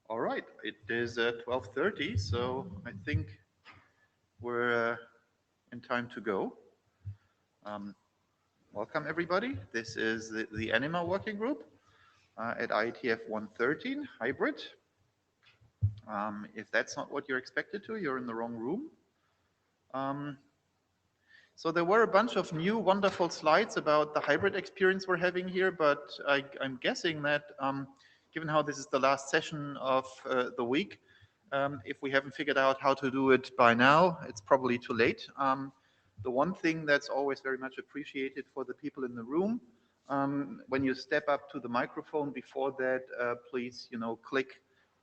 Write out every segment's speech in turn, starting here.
All right, it is 12:30, so I think we're in time to go. Welcome, everybody. This is the ANIMA working group at IETF113 hybrid. If that's not what you're expected to, you're in the wrong room. So there were a bunch of new wonderful slides about the hybrid experience we're having here, but I'm guessing that given how this is the last session of the week, if we haven't figured out how to do it by now, it's probably too late. The one thing that's always very much appreciated for the people in the room, when you step up to the microphone before that, please, click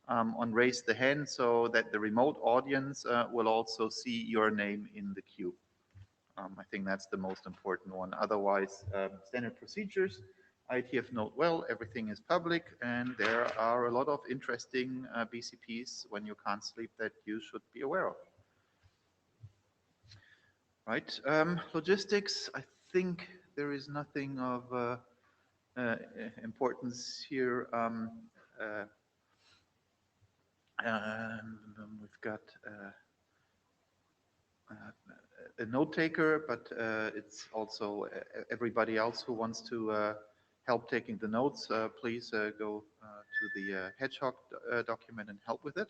on raise the hand so that the remote audience will also see your name in the queue. I think that's the most important one. Otherwise, standard procedures, IETF note well, everything is public, and there are a lot of interesting BCPs when you can't sleep that you should be aware of. Right, logistics, I think there is nothing of importance here. We've got a note taker, but it's also everybody else who wants to help taking the notes. Please go to the Hedgehog document and help with it.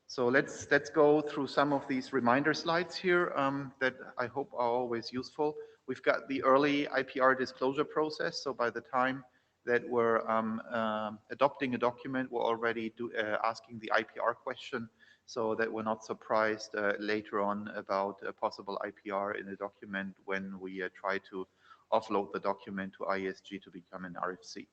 So let's go through some of these reminder slides here that I hope are always useful. We've got the early IPR disclosure process. So by the time that we're adopting a document, we're already asking the IPR question so that we're not surprised later on about a possible IPR in a document when we try to offload the document to IESG to become an RFC.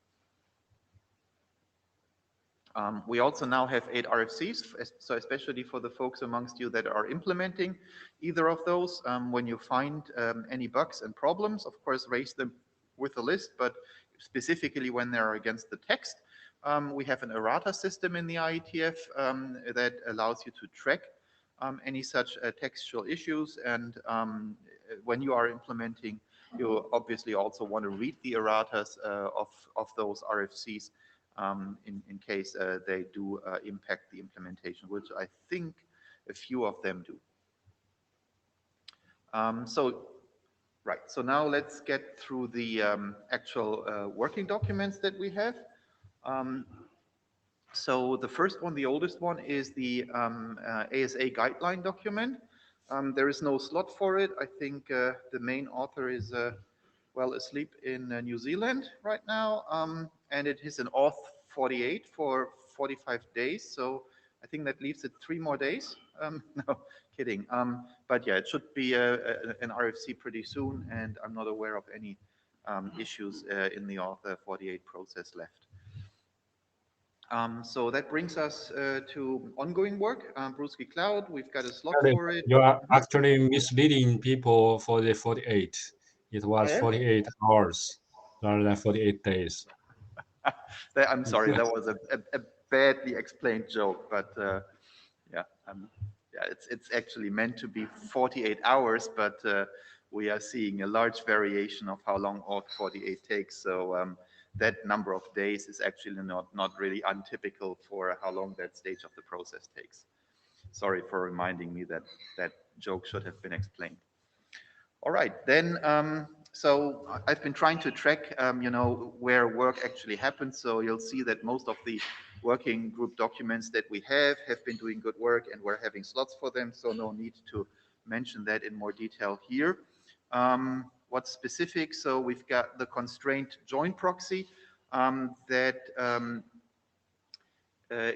We also now have 8 RFCs, so especially for the folks amongst you that are implementing either of those, when you find any bugs and problems, of course, raise them with a list, but specifically when they're against the text, we have an errata system in the IETF that allows you to track any such textual issues, and when you are implementing, you obviously also want to read the erratas of those RFCs in case they do impact the implementation, which I think a few of them do. So now let's get through the actual working documents that we have. So the first one, the oldest one, is the ASA Guideline Document. There is no slot for it. I think the main author is well asleep in New Zealand right now, and it is an auth 48 for 45 days. So I think that leaves it 3 more days. No, kidding. But yeah, it should be an RFC pretty soon, and I'm not aware of any issues in the author 48 process left. So that brings us to ongoing work. Brusky Cloud, we've got a slot for it. You are actually misleading people for the 48. It was 48 hours rather than 48 days. I'm sorry, that was a badly explained joke, but yeah, it's actually meant to be 48 hours, but we are seeing a large variation of how long auth 48 takes. So that number of days is actually not really untypical for how long that stage of the process takes. Sorry for reminding me that that joke should have been explained. All right, then, so I've been trying to track, where work actually happens. So you'll see that most of the working group documents that we have been doing good work, and we're having slots for them. So no need to mention that in more detail here. What's specific? So we've got the constraint join proxy that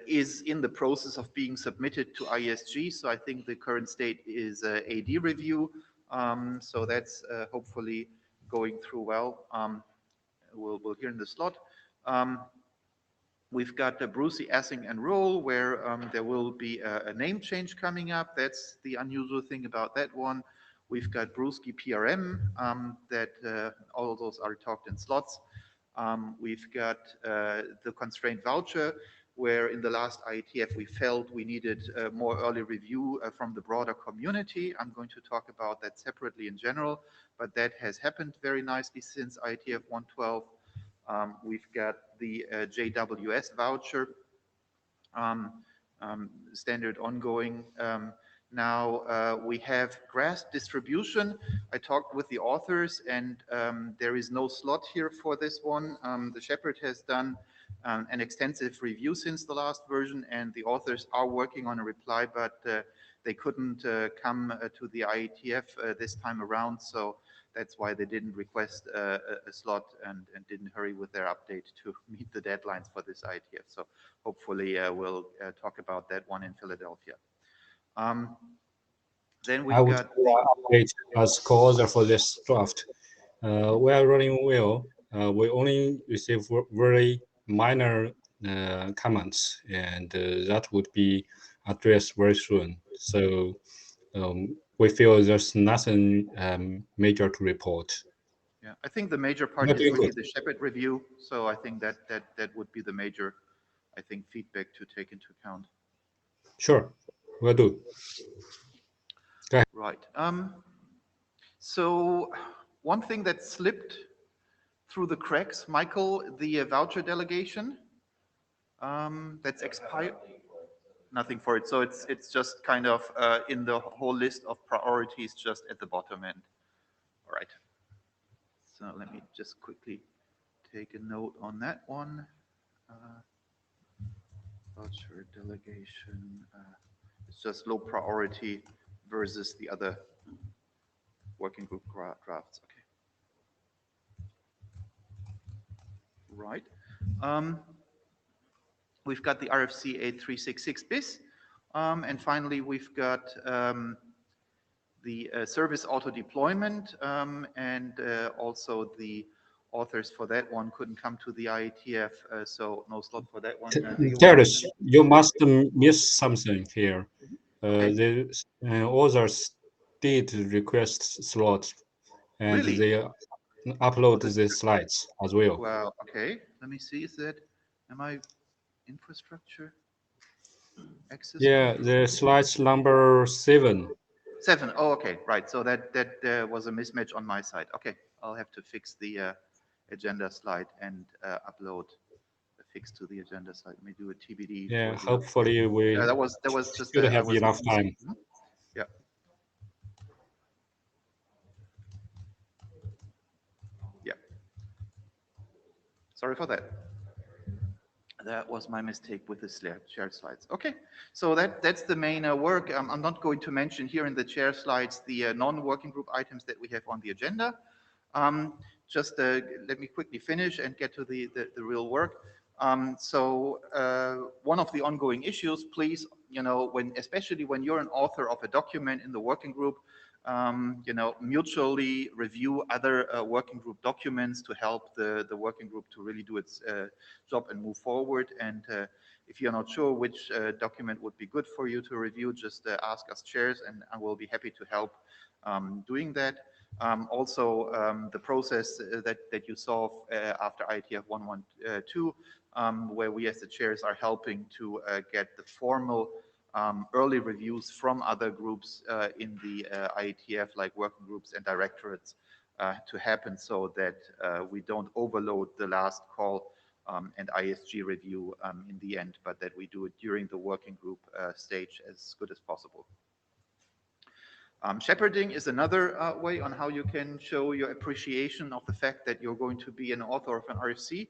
is in the process of being submitted to IESG. So I think the current state is AD review. So that's hopefully going through well. We'll hear in the slot. We've got the Brucey Async Enroll, where there will be a name change coming up. That's the unusual thing about that one. We've got Brusky PRM, that all of those are talked in slots. We've got the Constraint Voucher, where in the last IETF we felt we needed more early review from the broader community. I'm going to talk about that separately in general, but that has happened very nicely since IETF 112. We've got the JWS voucher, standard ongoing. Now we have grasp distribution. I talked with the authors, and there is no slot here for this one. The Shepherd has done an extensive review since the last version, and the authors are working on a reply, but they couldn't come to the IETF this time around, so that's why they didn't request a slot and didn't hurry with their update to meet the deadlines for this IETF. So hopefully we'll talk about that one in Philadelphia. Then we've got update as co-author for this draft. We are running well. We only receive very minor comments, and that would be addressed very soon. So we feel there's nothing major to report. Yeah, I think the major part is really the Shepherd review. So I think that would be the major, I think, feedback to take into account. Sure, will do. Okay. Right. So one thing that slipped through the cracks, Michael, the voucher delegation, that's expired. Nothing for it. So it's just kind of in the whole list of priorities, just at the bottom end. All right. So let me just quickly take a note on that one. Voucher delegation. It's just low priority versus the other working group drafts. Okay. Right. We've got the RFC 8366 bis. And finally, we've got the service auto deployment, and also the authors for that one couldn't come to the IETF, so no slot for that one. Darius, you must miss something here. Okay. The authors did request slots, and Really? they upload the slides as well. Well, okay. Let me see. Is that, am I infrastructure? Access? Yeah, the slides number 7. 7. Oh, okay. Right. So that was a mismatch on my side. Okay. I'll have to fix the agenda slide and upload the fix to the agenda slide. Let me do a TBD. Yeah, hopefully we that was just should have enough time. Yeah. Yeah. Sorry for that. That was my mistake with the shared slides. Okay, so that's the main work. I'm not going to mention here in the chair slides the non-working group items that we have on the agenda. Just let me quickly finish and get to the real work. So one of the ongoing issues, please, especially when you're an author of a document in the working group, mutually review other working group documents to help the working group to really do its job and move forward. And if you're not sure which document would be good for you to review, just ask us chairs, and I will be happy to help doing that. Also, the process that you saw after IETF 112, where we as the chairs are helping to get the formal early reviews from other groups in the IETF, like working groups and directorates, to happen, so that we don't overload the last call and ISG review in the end, but that we do it during the working group stage as good as possible. Shepherding is another way on how you can show your appreciation of the fact that you're going to be an author of an RFC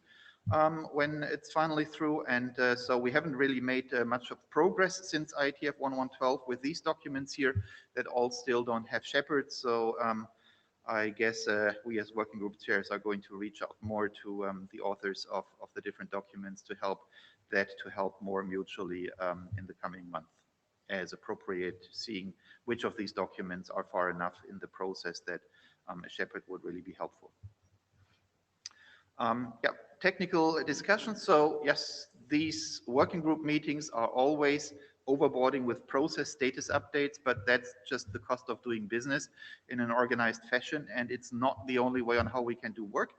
when it's finally through. And so we haven't really made much of progress since IETF 1112 with these documents here that all still don't have Shepherd. So I guess we as working group chairs are going to reach out more to the authors of the different documents to help more mutually in the coming month, as appropriate, seeing which of these documents are far enough in the process that a Shepherd would really be helpful. Yeah, technical discussions. So yes, these working group meetings are always overboarding with process status updates, but that's just the cost of doing business in an organized fashion, and it's not the only way on how we can do work.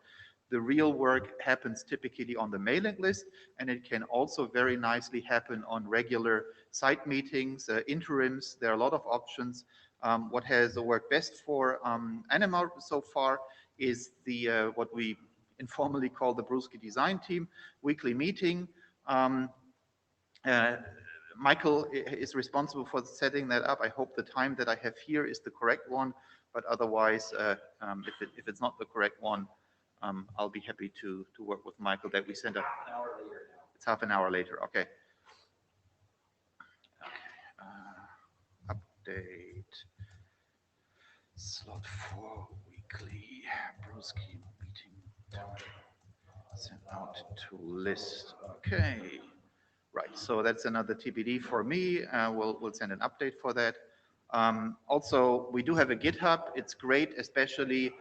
The real work happens typically on the mailing list, and it can also very nicely happen on regular site meetings, interims. There are a lot of options. What has worked best for Anima so far is the what we informally call the Brewski Design Team weekly meeting. Michael is responsible for setting that up. I hope the time that I have here is the correct one, but otherwise, if it's not the correct one, I'll be happy to work with Michael that we send up. It's half an hour later. Okay. Update slot 4 weekly Brewski meeting sent out to list. Okay. Right. So that's another TBD for me. We'll send an update for that. Also, we do have a GitHub. It's great, especially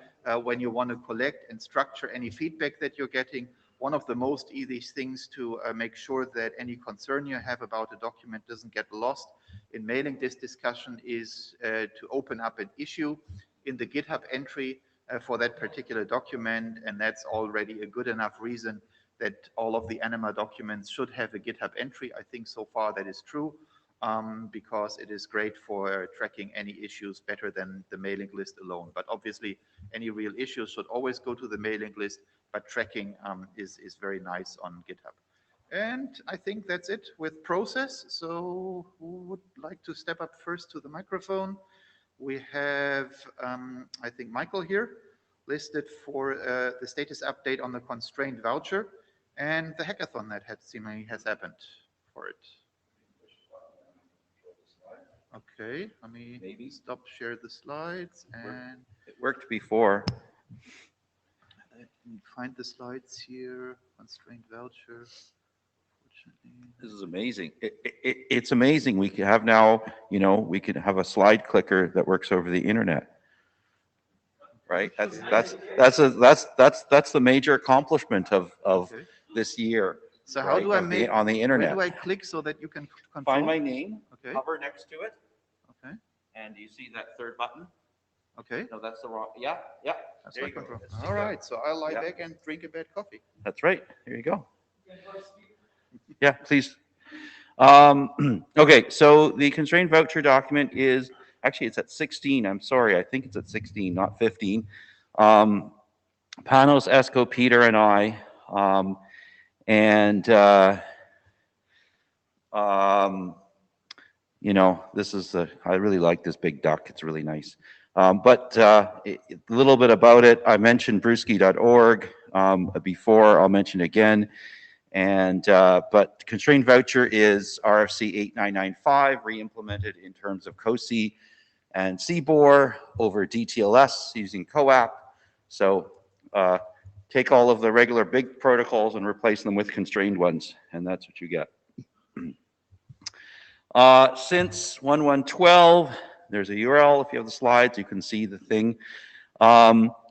when you want to collect and structure any feedback that you're getting. One of the most easy things to make sure that any concern you have about a document doesn't get lost in mailing this discussion is to open up an issue in the GitHub entry for that particular document, and that's already a good enough reason that all of the Anima documents should have a GitHub entry. I think so far that is true. Because it is great for tracking any issues better than the mailing list alone. But obviously, any real issues should always go to the mailing list, but tracking is very nice on GitHub. And I think that's it with process. So who would like to step up first to the microphone? We have, I think, Michael here listed for the status update on the constraint voucher and the hackathon that seemingly has happened for it. Okay, let me maybe stop share the slides, and it worked before. Let me find the slides here. Constraint voucher. This is amazing. It's amazing. We can have now, you know, we can have a slide clicker that works over the internet. Right. That's the major accomplishment of Okay. this year. So right, how do I make on the internet? Where do I click so that you can control? Find my name. Okay. Hover next to it. Okay. And you see that third button? Okay. No, that's the wrong. Yeah, yeah. That's my control. All right. So I'll lie back and drink a bad coffee. That's right. Here you go. Yeah, please. Okay, so the constraint voucher document is actually it's at 16. I'm sorry, I think it's at 16, not 15. Panos, Esco, Peter, and I, you know, this is I really like this big duck. It's really nice. But a little bit about it. I mentioned brewski.org before. I'll mention again. And but constraint voucher is RFC 8995 re-implemented in terms of COSI and CBOR over DTLS using COAP. So take all of the regular big protocols and replace them with constrained ones, and that's what you get. Since 1112, there's a URL. If you have the slides, you can see the thing.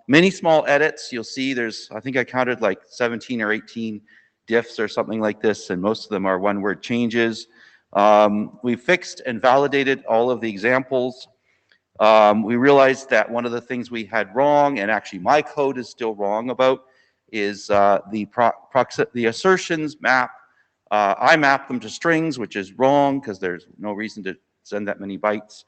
Many small edits. You'll see there's, I think I counted like 17 or 18 diffs or something like this, and most of them are one-word changes. We fixed and validated all of the examples. We realized that one of the things we had wrong, and actually my code is still wrong about, is the assertions map. I map them to strings, which is wrong because there's no reason to send that many bytes.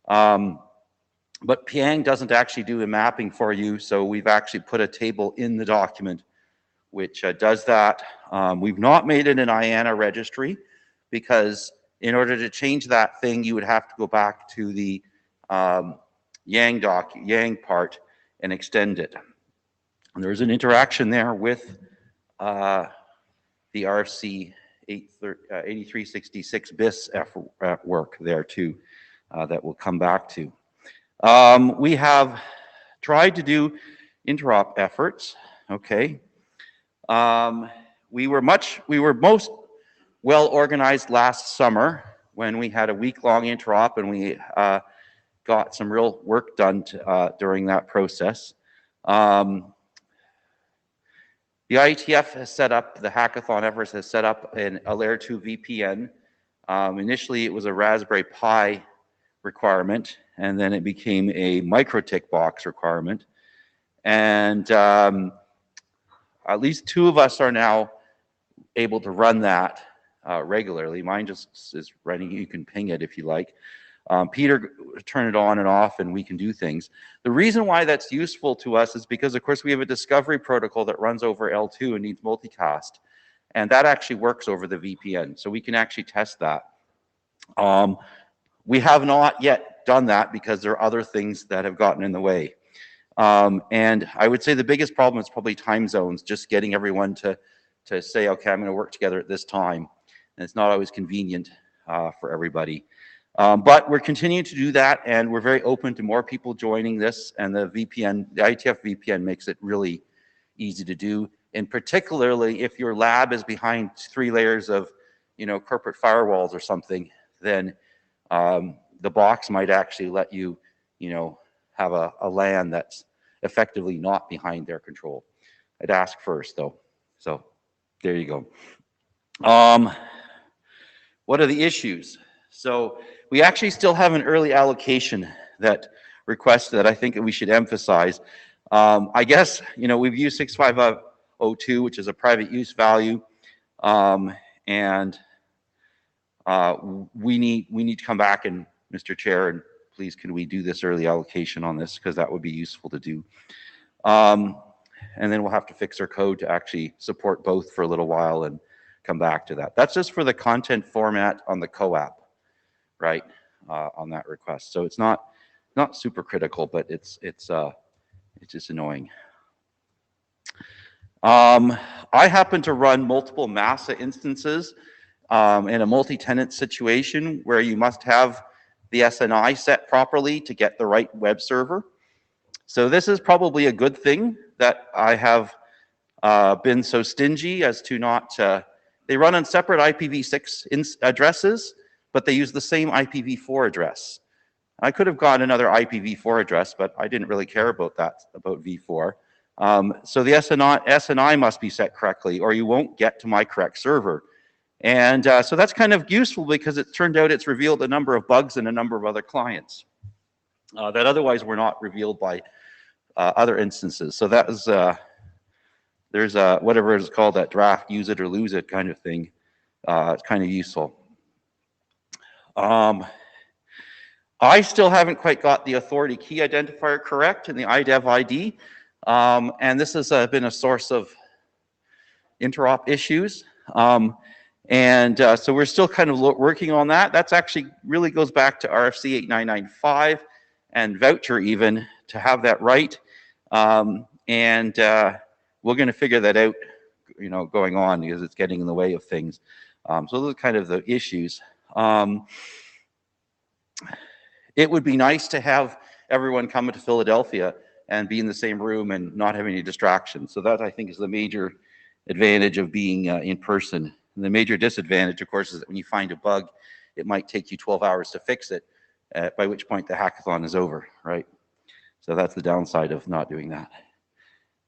But Piang doesn't actually do the mapping for you, so we've actually put a table in the document which does that. We've not made it an IANA registry because in order to change that thing, you would have to go back to the Yang part and extend it. And there's an interaction there with the RFC 8366 BIS work there too that we'll come back to. We have tried to do Interop efforts, okay. We were most well organized last summer when we had a week-long interop and we got some real work done during that process. The IETF has set up, the Hackathon Efforts has set up a Layer 2 VPN. Initially, it was a Raspberry Pi requirement, and then it became a MikroTik box requirement. And at least 2 of us are now able to run that regularly. Mine just is running. You can ping it if you like. Peter turn it on and off, and we can do things. The reason why that's useful to us is because, of course, we have a discovery protocol that runs over L2 and needs multicast, and that actually works over the VPN, so we can actually test that. We have not yet done that because there are other things that have gotten in the way. And I would say the biggest problem is probably time zones, just getting everyone to say, okay, I'm going to work together at this time. And it's not always convenient for everybody. But we're continuing to do that, and we're very open to more people joining this, and the VPN, the IETF VPN makes it really easy to do. And particularly if your lab is behind 3 layers of, corporate firewalls or something, then the box might actually let you, have a LAN that's effectively not behind their control. I'd ask first, though. So there you go. What are the issues? So we actually still have an early allocation that request that I think we should emphasize. I guess, we've used 6502, which is a private use value, and we need to come back, and Mr. Chair, and please can we do this early allocation on this, because that would be useful to do. And then we'll have to fix our code to actually support both for a little while and come back to that. That's just for the content format on the COAP, right, on that request. So it's not super critical, but it's just annoying. I happen to run multiple Masa instances in a multi-tenant situation where you must have the SNI set properly to get the right web server. So this is probably a good thing that I have been so stingy as to not, they run on separate IPv6 addresses, but they use the same IPv4 address. I could have gotten another IPv4 address, but I didn't really care about that, about v4. So the SNI must be set correctly, or you won't get to my correct server. And so that's kind of useful, because it turned out it's revealed a number of bugs in a number of other clients that otherwise were not revealed by other instances. So that is, there's whatever it's called, that draft, use it or lose it kind of thing. It's kind of useful. I still haven't quite got the authority key identifier correct in the IDEV ID. And this has been a source of interop issues. So we're still kind of working on that. That's actually really goes back to RFC 8995 and Voucher even to have that right. We're going to figure that out, going on, because it's getting in the way of things. So those are kind of the issues. It would be nice to have everyone come to Philadelphia and be in the same room and not have any distractions. So that, I think, is the major advantage of being in person. And the major disadvantage, of course, is that when you find a bug, it might take you 12 hours to fix it, by which point the hackathon is over, right? So that's the downside of not doing that.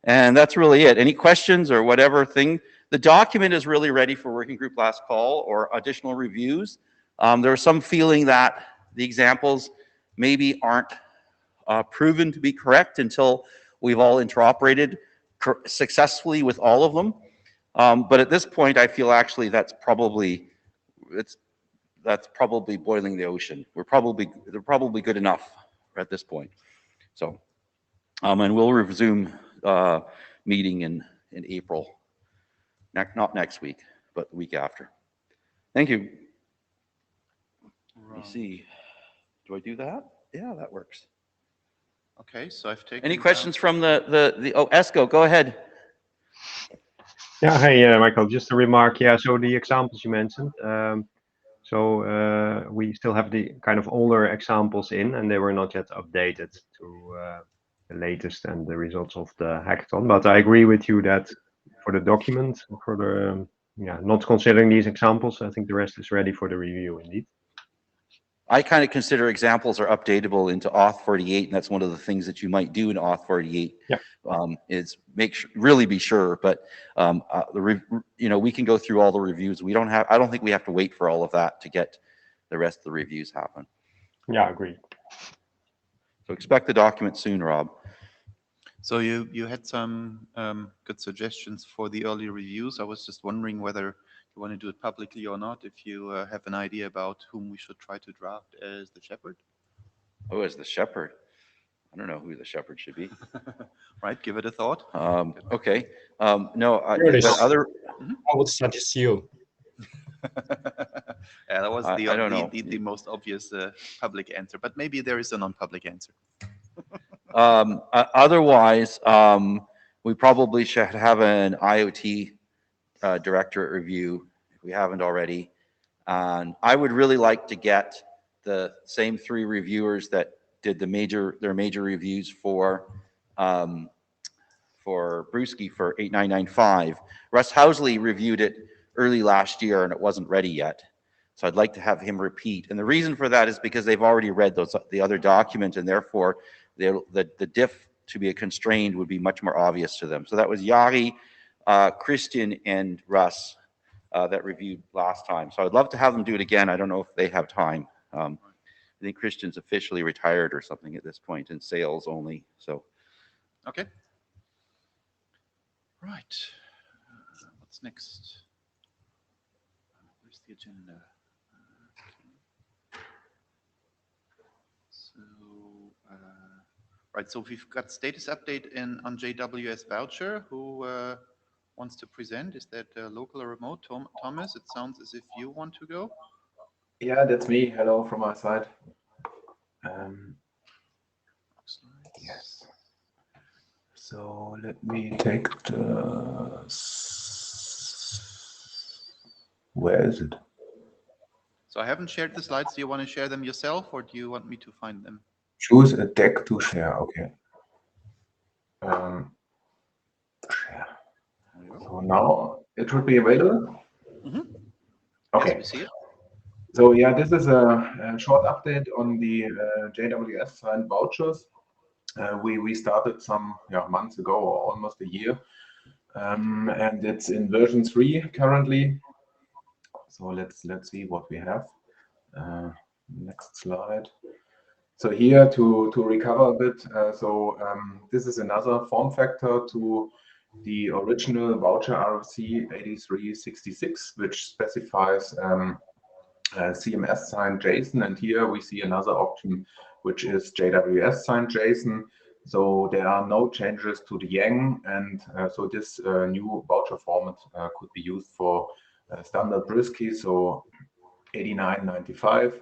And that's really it. Any questions or whatever thing? The document is really ready for working group last call or additional reviews. There was some feeling that the examples maybe aren't proven to be correct until we've all interoperated successfully with all of them. But at this point, I feel actually that's probably boiling the ocean. They're probably good enough at this point. So, and we'll resume meeting in April. Not next week, but the week after. Thank you. Let me see. Do I do that? Yeah, that works. Okay, so I've taken. Any questions from the oh, Esco, go ahead. Yeah, hey, Michael, just a remark. Yeah, so the examples you mentioned, we still have the kind of older examples in, and they were not yet updated to the latest and the results of the hackathon. But I agree with you that for the document, for the, not considering these examples, I think the rest is ready for the review indeed. I kind of consider examples are updatable into Auth 48, and that's one of the things that you might do in Auth 48. Yeah. Is really be sure, but we can go through all the reviews. I don't think we have to wait for all of that to get the rest of the reviews happen. Yeah, agreed. So expect the document soon, Rob. So you had some good suggestions for the early reviews. I was just wondering whether you want to do it publicly or not, if you have an idea about whom we should try to draft as the shepherd. Oh, as the shepherd. I don't know who the shepherd should be. Right, give it a thought. Okay. No, Here it is. but other. I would suggest you. Yeah, that was I don't know. the most obvious public answer, but maybe there is a non-public answer. Otherwise, we probably should have an IoT directorate review if we haven't already. And I would really like to get the same 3 reviewers that did their major reviews for Brewski for 8995. Russ Housley reviewed it early last year and it wasn't ready yet. So I'd like to have him repeat. And the reason for that is because they've already read the other document, and therefore the diff to be a constrained would be much more obvious to them. So that was Yari, Christian, and Russ that reviewed last time. So I'd love to have them do it again. I don't know if they have time. I think Christian's officially retired or something at this point in sales only. So, okay. Right. What's next? Where's the agenda? Right, so we've got status update on JWS Voucher. Who wants to present? Is that local or remote? Thomas, it sounds as if you want to go. Yeah, that's me. Hello from my side. Yes. So let me take the. Where is it? So I haven't shared the slides. Do you want to share them yourself, or do you want me to find them? Choose a deck to share. Okay. Share. So now it should be available. Mm-hmm. Okay. Yes, we see it. So yeah, this is a short update on the JWS signed vouchers. We started some months ago, or almost a year, and it's in version 3 currently. So let's see what we have. Next slide. So here to recover a bit. This is another form factor to the original voucher RFC 8366, which specifies CMS signed JSON, and here we see another option, which is JWS signed JSON. So there are no changes to the Yang, and so this new voucher format could be used for standard Brewski, so 8995,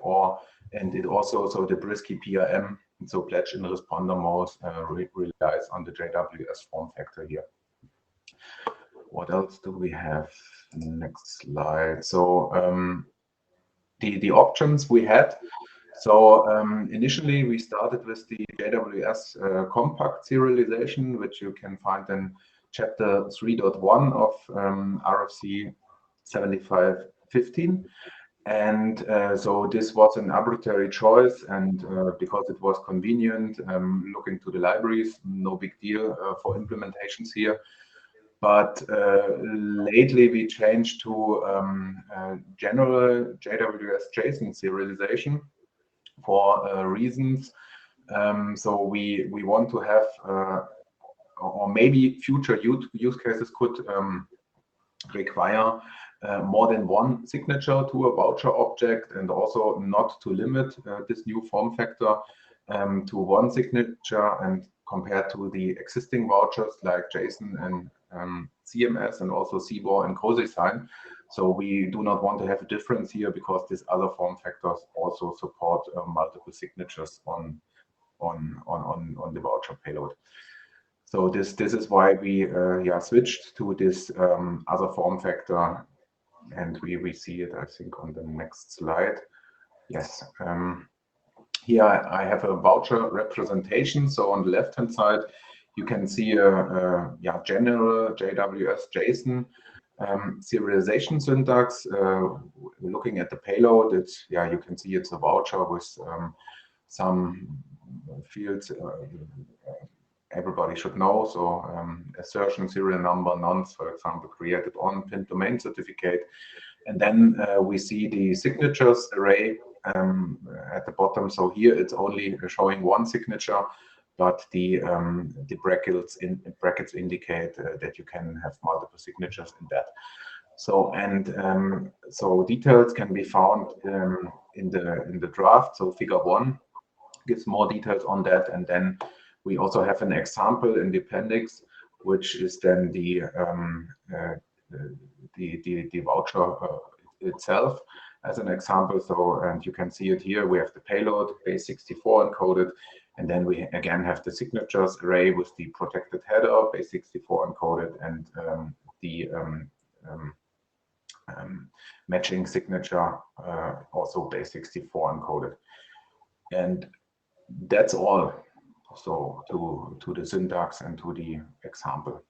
and it also, so the Brewski PRM, so pledge in responder mode, relies on the JWS form factor here. What else do we have? Next slide. So the options we had. So initially we started with the JWS compact serialization, which you can find in chapter 3.1 of RFC 7515. And so this was an arbitrary choice, and because it was convenient, looking to the libraries, no big deal for implementations here. But lately we changed to general JWS JSON serialization for reasons. So we want to have, or maybe future use cases could require more than one signature to a voucher object, and also not to limit this new form factor to one signature, and compared to the existing vouchers like JSON and CMS, and also CBOR and CroSign. So we do not want to have a difference here, because these other form factors also support multiple signatures on the voucher payload. So this is why we switched to this other form factor, and we see it, I think, on the next slide. Yes. Here I have a voucher representation. So on the left-hand side, you can see a general JWS JSON serialization syntax. Looking at the payload, it's you can see it's a voucher with some fields everybody should know. So assertion, serial number, nonce, for example, created on pinned domain certificate. And then we see the signatures array at the bottom. So here it's only showing one signature, but the brackets indicate that you can have multiple signatures in that. So so details can be found in the draft. So figure 1 gives more details on that, and then we also have an example in the appendix, which is then the voucher itself as an example. So, and you can see it here. We have the payload base64 encoded, and then we again have the signatures array with the protected header base64 encoded, and the matching signature also base64 encoded. And that's all. So to the syntax and to the example.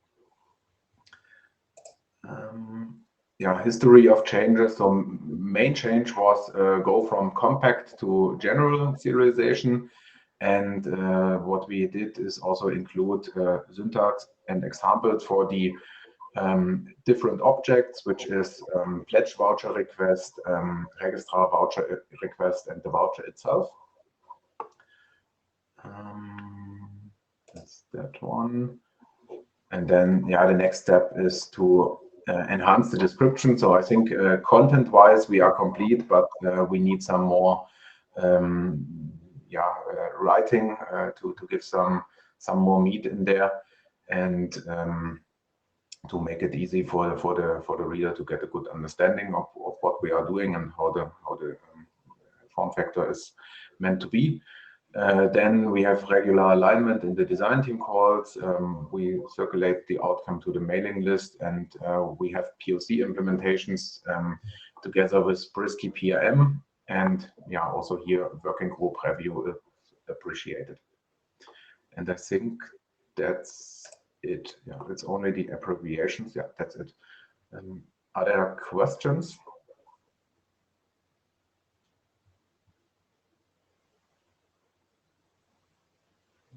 Yeah, history of changes. So main change was go from compact to general serialization, and what we did is also include syntax and examples for the different objects, which is pledge voucher request, registrar voucher request, and the voucher itself. That's that one. And then, yeah, the next step is to enhance the description. So I think content-wise we are complete, but we need some more writing to give some more meat in there, and to make it easy for the reader to get a good understanding of what we are doing and how the form factor is meant to be. Then we have regular alignment in the design team calls. We circulate the outcome to the mailing list, and we have POC implementations together with Brisky PRM. And yeah, also here working group review is appreciated. And I think that's it. Yeah, it's only the abbreviations. Yeah, that's it. Are there questions?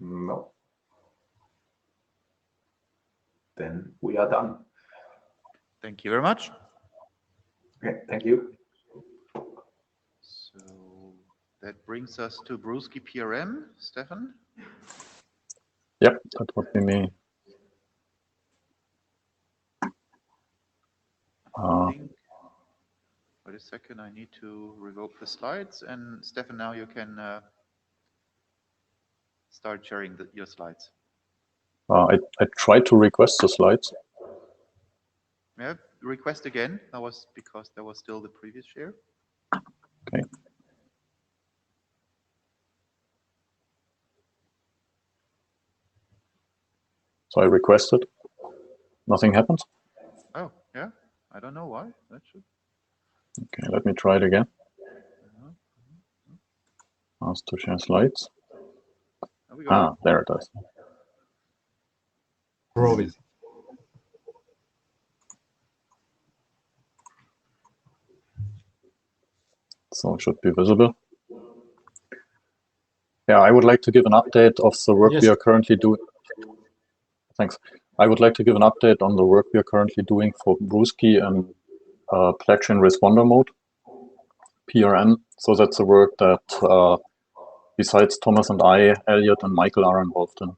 No. Then we are done. Thank you very much. Okay, thank you. So that brings us to Brusky PRM. Stefan? Yep, that would be me. Wait a second, I need to revoke the slides. And Stefan, now you can start sharing your slides. I tried to request the slides. Yeah, request again. That was because there was still the previous share. Okay. So I requested. Nothing happens. Oh, yeah. I don't know why. That should. Okay, let me try it again. Ask to share slides. There we go. Ah, there it is. Probably. So it should be visible. Yeah, I would like to give an update of the work we are currently doing. Thanks. I would like to give an update on the work we are currently doing for Brusky and Pledge in Responder Mode, PRM. So that's the work that besides Thomas and I, Elliot and Michael are involved in.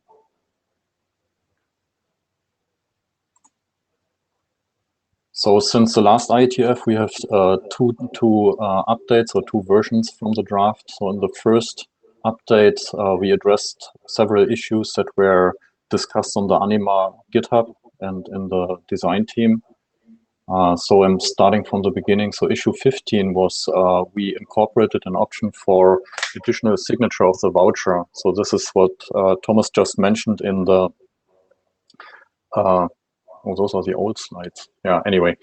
So since the last IETF, we have two updates or two versions from the draft. So in the first update, we addressed several issues that were discussed on the Anima GitHub and in the design team. So I'm starting from the beginning. So issue 15 was we incorporated an option for additional signature of the voucher. So this is what Thomas just mentioned in the oh, those are the old slides. Yeah, anyway,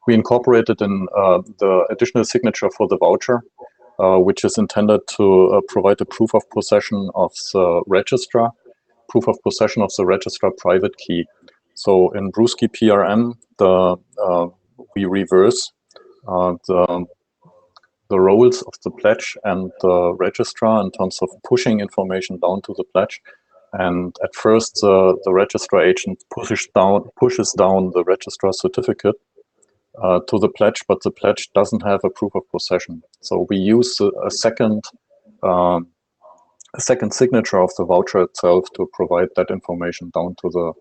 we incorporated in the additional signature for the voucher, which is intended to provide a proof of possession of the registrar, proof of possession of the registrar private key. So in Brusky PRM, we reverse the roles of the pledge and the registrar in terms of pushing information down to the pledge. And at first, the registrar agent pushes down the registrar certificate to the pledge, but the pledge doesn't have a proof of possession. So we use a second second signature of the voucher itself to provide that information down to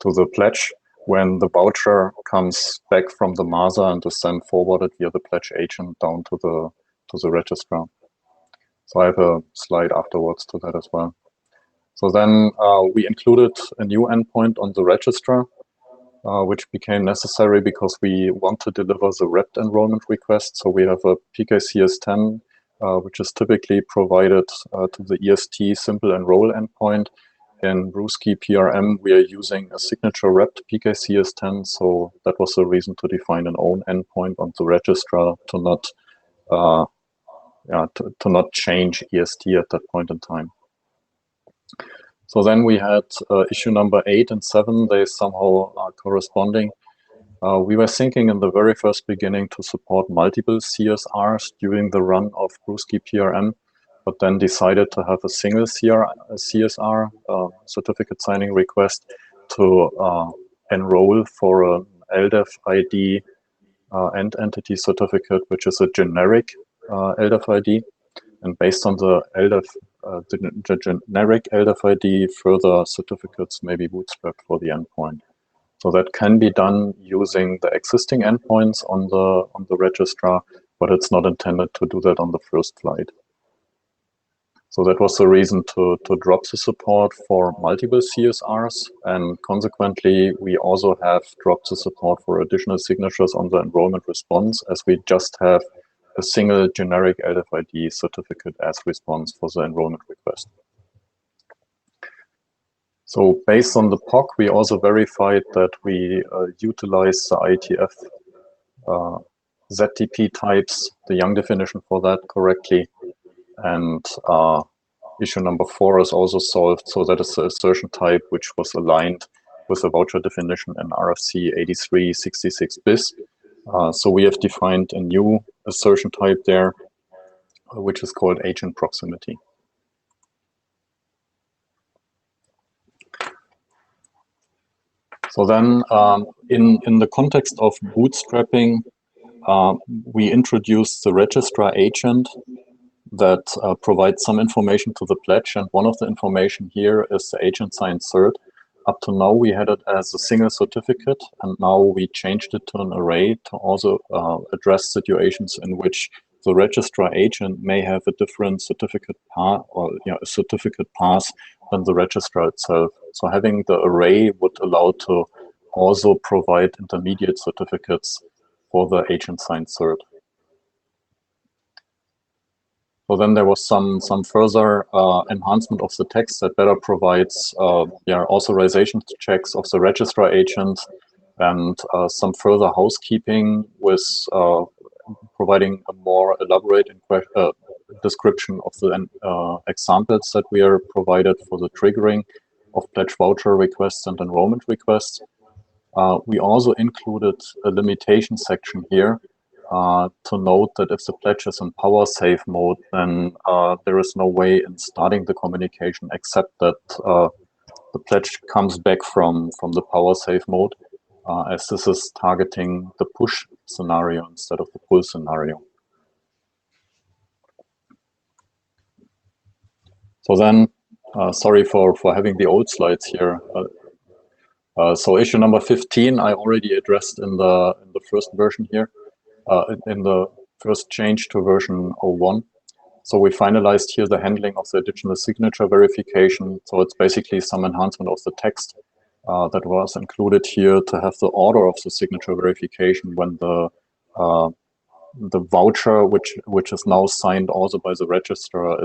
the pledge when the voucher comes back from the MASA and is then forwarded via the pledge agent down to the registrar. So I have a slide afterwards to that as well. So then we included a new endpoint on the registrar, which became necessary because we want to deliver the wrapped enrollment request. So we have a PKCS10, which is typically provided to the EST simple enroll endpoint. In Brewski PRM, we are using a signature wrapped PKCS10. So that was the reason to define an own endpoint on the registrar to not change EST at that point in time. So then we had issue number 8 and 7. They somehow are corresponding. We were thinking in the very first beginning to support multiple CSRs during the run of Brewski PRM, but then decided to have a single CSR, certificate signing request, to enroll for an LDEF ID and entity certificate, which is a generic LDEF ID. And based on the LDEF, the generic LDEF ID, further certificates may be bootstrapped for the endpoint. So that can be done using the existing endpoints on the registrar, but it's not intended to do that on the first flight. So that was the reason to drop the support for multiple CSRs, and consequently, we also have dropped the support for additional signatures on the enrollment response, as we just have a single generic LDEF ID certificate as response for the enrollment request. So based on the POC, we also verified that we utilize the IETF ZTP types, the Young definition for that correctly. And issue number 4 is also solved. So that is the assertion type, which was aligned with the voucher definition in RFC 8366 bis. So we have defined a new assertion type there, which is called agent proximity. So then in the context of bootstrapping, we introduced the registrar agent that provides some information to the pledge. And one of the information here is the agent signed cert. Up to now, we had it as a single certificate, and now we changed it to an array to also address situations in which the registrar agent may have a different certificate path or a certificate path than the registrar itself. So having the array would allow to also provide intermediate certificates for the agent signed cert. So then there was some further enhancement of the text that better provides authorization checks of the registrar agent, and some further housekeeping with providing a more elaborate description of the examples that we are provided for the triggering of pledge voucher requests and enrollment requests. We also included a limitation section here to note that if the pledge is in power save mode, then there is no way in starting the communication except that the pledge comes back from the power save mode, as this is targeting the push scenario instead of the pull scenario. So then, sorry for having the old slides here. So issue number 15, I already addressed in the first version here. In the first change to version 01. So we finalized here the handling of the additional signature verification. So it's basically some enhancement of the text that was included here to have the order of the signature verification when the voucher, which is now signed also by the registrar,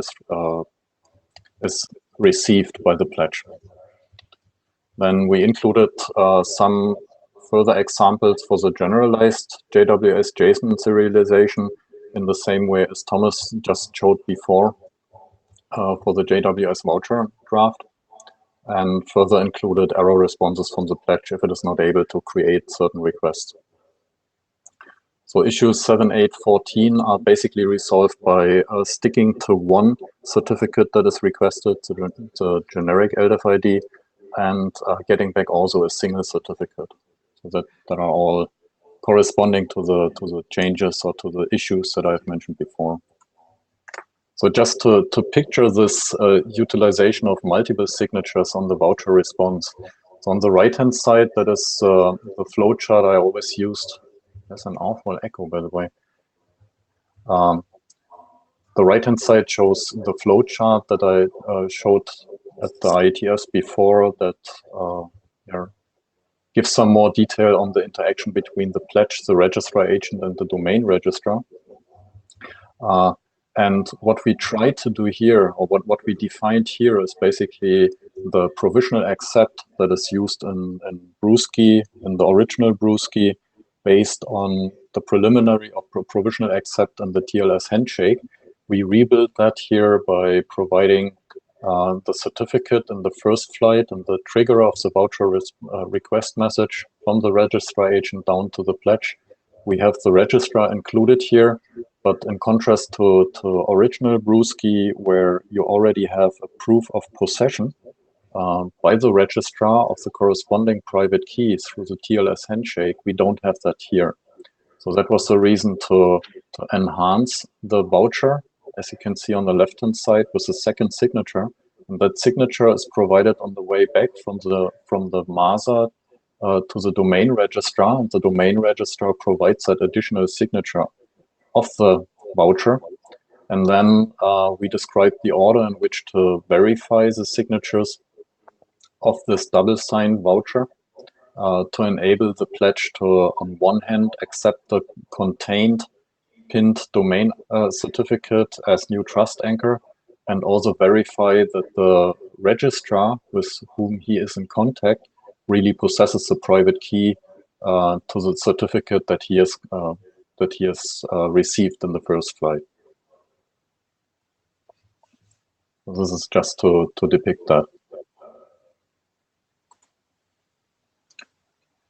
is received by the pledge. Then we included some further examples for the generalized JWS JSON serialization in the same way as Thomas just showed before for the JWS voucher draft, and further included error responses from the pledge if it is not able to create certain requests. So issues 7, 8, 14 are basically resolved by sticking to one certificate that is requested, the generic LDEF ID, and getting back also a single certificate. So that are all corresponding to the changes or to the issues that I've mentioned before. So just to picture this utilization of multiple signatures on the voucher response. So on the right-hand side, that is the flow chart I always used. There's an awful echo, by the way. The right-hand side shows the flow chart that I showed at the IETFs before that gives some more detail on the interaction between the pledge, the registrar agent, and the domain registrar. And what we try to do here, or what we defined here, is basically the provisional accept that is used in Brewski, in the original Brewski, based on the preliminary of provisional accept and the TLS handshake. We rebuild that here by providing the certificate in the first flight and the trigger of the voucher request message from the registrar agent down to the pledge. We have the registrar included here, but in contrast to original Brewski, where you already have a proof of possession by the registrar of the corresponding private key through the TLS handshake, we don't have that here. So that was the reason to enhance the voucher, as you can see on the left-hand side, with a second signature. And that signature is provided on the way back from the MASA to the domain registrar, and the domain registrar provides that additional signature of the voucher. And then we describe the order in which to verify the signatures of this double-signed voucher to enable the pledge to, on one hand, accept the contained pinned domain certificate as new trust anchor, and also verify that the registrar with whom he is in contact really possesses the private key to the certificate that he has received in the first flight. So this is just to depict that.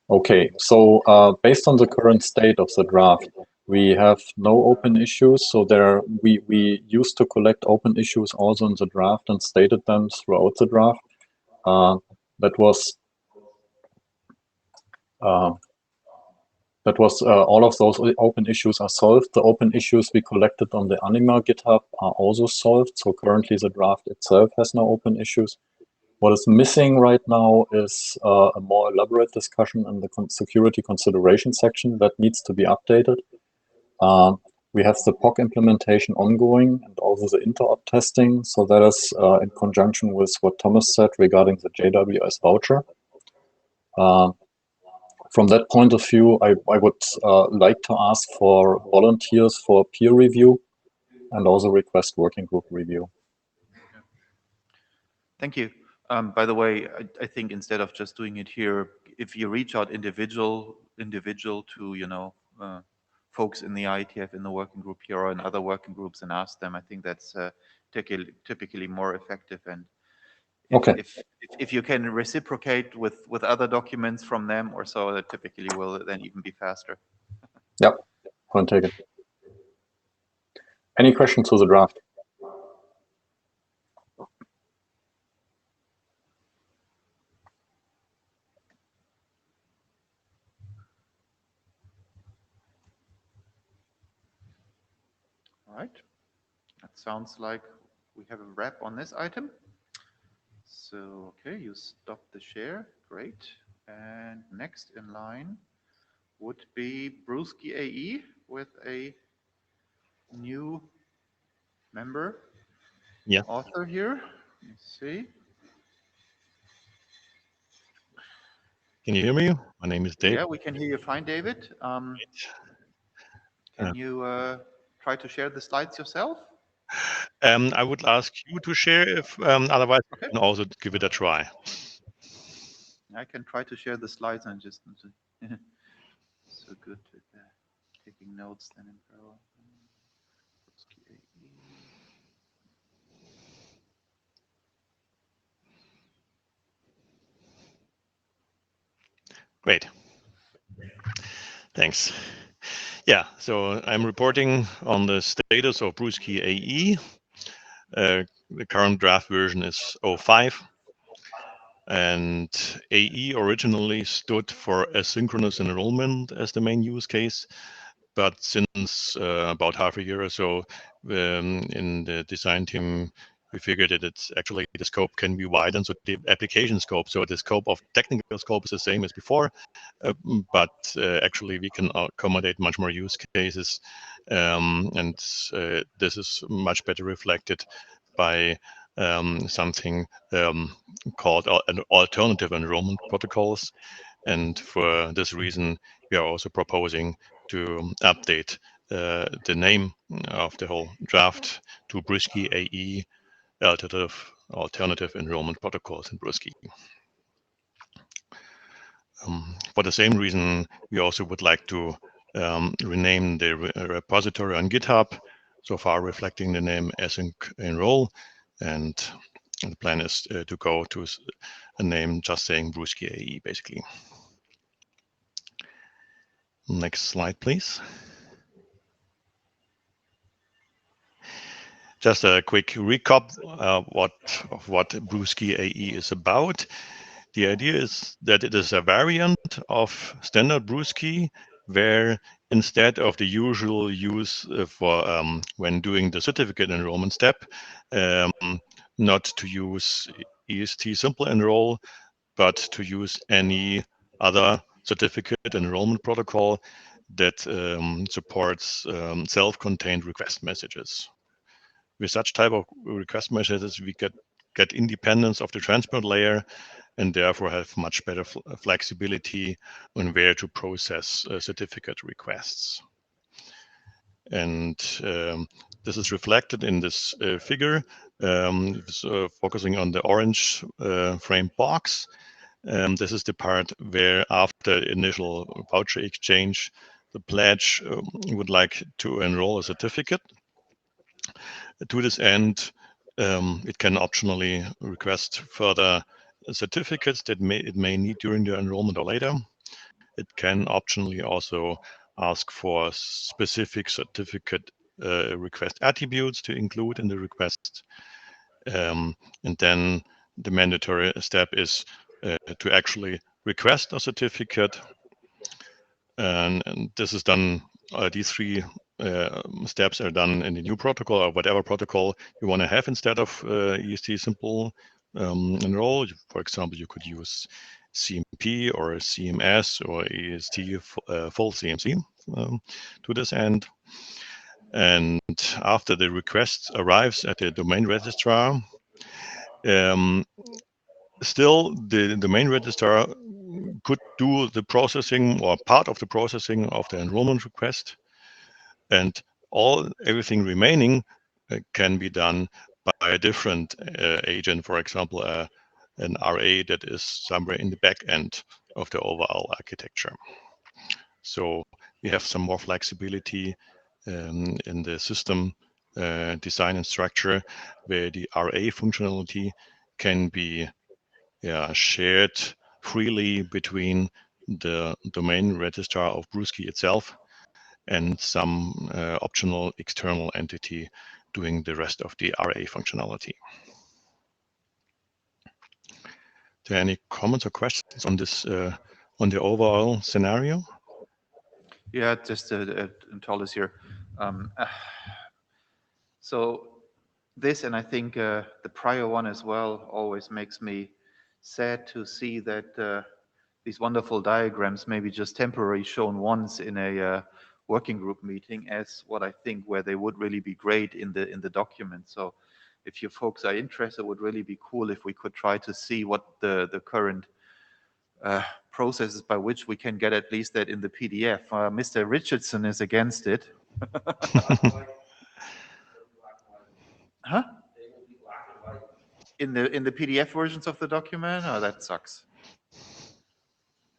Okay, so based on the current state of the draft, we have no open issues. So we used to collect open issues also in the draft and stated them throughout the draft. That was all of those open issues are solved. The open issues we collected on the Anima GitHub are also solved. So currently the draft itself has no open issues. What is missing right now is a more elaborate discussion in the security consideration section that needs to be updated. We have the POC implementation ongoing and also the Interop testing. So that is in conjunction with what Thomas said regarding the JWS voucher. From that point of view, I would like to ask for volunteers for peer review and also request working group review. Thank you. By the way, I think instead of just doing it here, if you reach out individual to folks in the IETF in the working group here or in other working groups and ask them, I think that's typically more effective. And if you can reciprocate with other documents from them or so, that typically will then even be faster. Yep, point taken. Any questions to the draft? All right, that sounds like we have a wrap on this item. So, okay, you stop the share, great. And next in line would be Brewski AE with a new member, author here. Let's see. Can you hear me? My name is Dave. Yeah, we can hear you fine, David. Can you try to share the slides yourself? I would ask you to share if otherwise I can also give it a try. I can try to share the slides and just so good with taking notes then in parallel. Great. Thanks. Yeah, so I'm reporting on the status of Brewski AE. The current draft version is 05. And AE originally stood for asynchronous enrollment as the main use case. but since about half a year or so, in the design team, we figured that it's actually the scope can be widened, so the application scope. So the scope of technical scope is the same as before, but actually we can accommodate much more use cases, and this is much better reflected by something called an alternative enrollment protocols. And for this reason, we are also proposing to update the name of the whole draft to Brusky AE, alternative enrollment protocols in Brusky. For the same reason, we also would like to rename the repository on GitHub, so far reflecting the name async enroll, and the plan is to go to a name just saying Brusky AE, basically. Next slide, please. Just a quick recap of what Brusky AE is about. The idea is that it is a variant of standard Brusky, where instead of the usual use for when doing the certificate enrollment step, not to use EST simple enroll, but to use any other certificate enrollment protocol that supports self-contained request messages. With such type of request messages, we get independence of the transport layer and therefore have much better flexibility on where to process certificate requests. And this is reflected in this figure, focusing on the orange frame box. This is the part where after initial voucher exchange, the pledge would like to enroll a certificate. To this end, it can optionally request further certificates that it may need during the enrollment or later. It can optionally also ask for specific certificate request attributes to include in the request. And then the mandatory step is to actually request a certificate. And this is done, these three steps are done in the new protocol or whatever protocol you want to have instead of EST simple enroll. For example, you could use CMP or CMS or EST full CMC to this end. And after the request arrives at the domain registrar, still the domain registrar could do the processing or part of the processing of the enrollment request, and everything remaining can be done by a different agent, for example, an RA that is somewhere in the back end of the overall architecture. So we have some more flexibility in the system design and structure, where the RA functionality can be shared freely between the domain registrar of Brusky itself and some optional external entity doing the rest of the RA functionality. Are there any comments or questions on this, on the overall scenario? Yeah, just Thomas here. So this, and I think the prior one as well, always makes me sad to see that these wonderful diagrams maybe just temporarily shown once in a working group meeting as what I think where they would really be great in the document. So if you folks are interested, it would really be cool if we could try to see what the current processes by which we can get at least that in the PDF. Mr. Richardson is against it. Huh? In the PDF versions of the document? Oh, that sucks.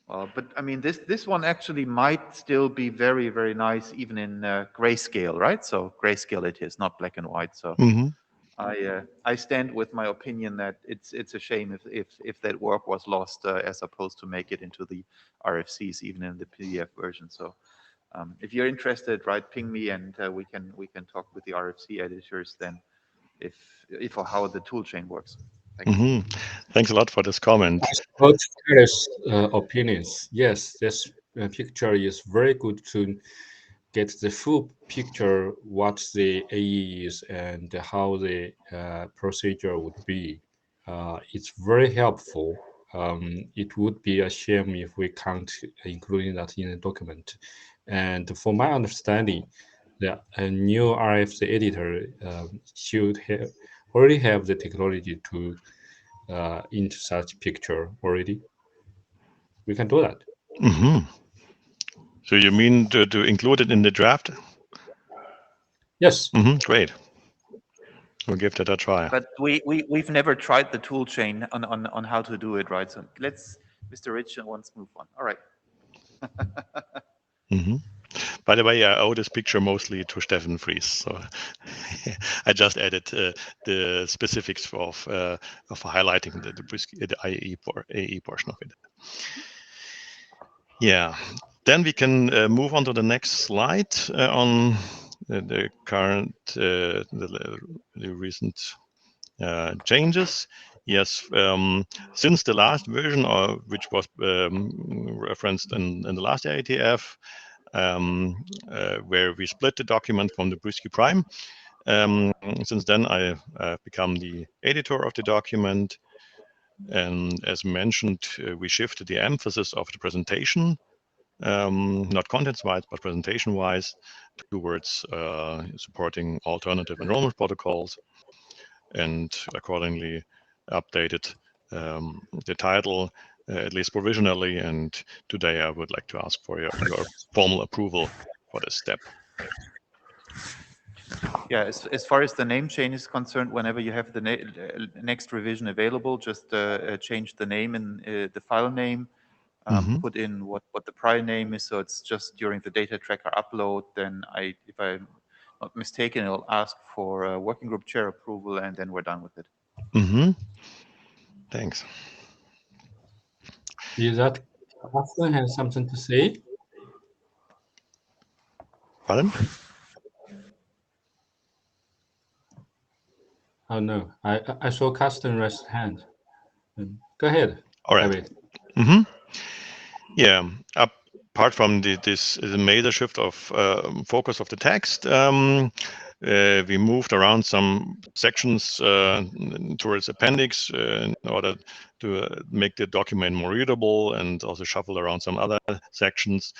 But I mean, this one actually might still be very, very nice, even in grayscale, right? So grayscale it is, not black and white. So I stand with my opinion that it's a shame if that work was lost, as opposed to make it into the RFCs, even in the PDF version. So if you're interested, right, ping me and we can talk with the RFC editors then, if or how the tool chain works. Thanks a lot for this comment. I support various opinions. Yes, this picture is very good to get the full picture what the AE is and how the procedure would be. It's very helpful. It would be a shame if we can't include that in the document. And from my understanding, a new RFC editor should already have the technology to into such picture already. We can do that. Mm-hmm. So you mean to include it in the draft? Yes. Mm-hmm. Great. We'll give that a try. But we've never tried the tool chain on how to do it, right? So let's, Mr. Rich wants move on. All right. Mm-hmm. By the way, I owe this picture mostly to Steffen Fries, so I just added the specifics of highlighting the AE portion of it. Yeah, then we can move on to the next slide on the current, the recent changes. Yes, since the last version, which was referenced in the last IETF, where we split the document from the Brusky Prime. Since then, I've become the editor of the document. And as mentioned, we shifted the emphasis of the presentation, not contents-wise, but presentation-wise, towards supporting alternative enrollment protocols, and accordingly updated the title, at least provisionally. And today I would like to ask for your formal approval for this step. Yeah, as far as the name change is concerned, whenever you have the next revision available, just change the name in the file name, put in what the prior name is, so it's just during the data tracker upload. Then if I'm not mistaken, it'll ask for working group chair approval, and then we're done with it. Mm-hmm. Thanks. Is that Carsten has something to say? Pardon? Oh no, I saw Carsten raise his hand. Go ahead. All right. David. Mm-hmm. Yeah. Apart from this major shift of focus of the text, we moved around some sections towards appendix in order to make the document more readable, and also shuffle around some other sections,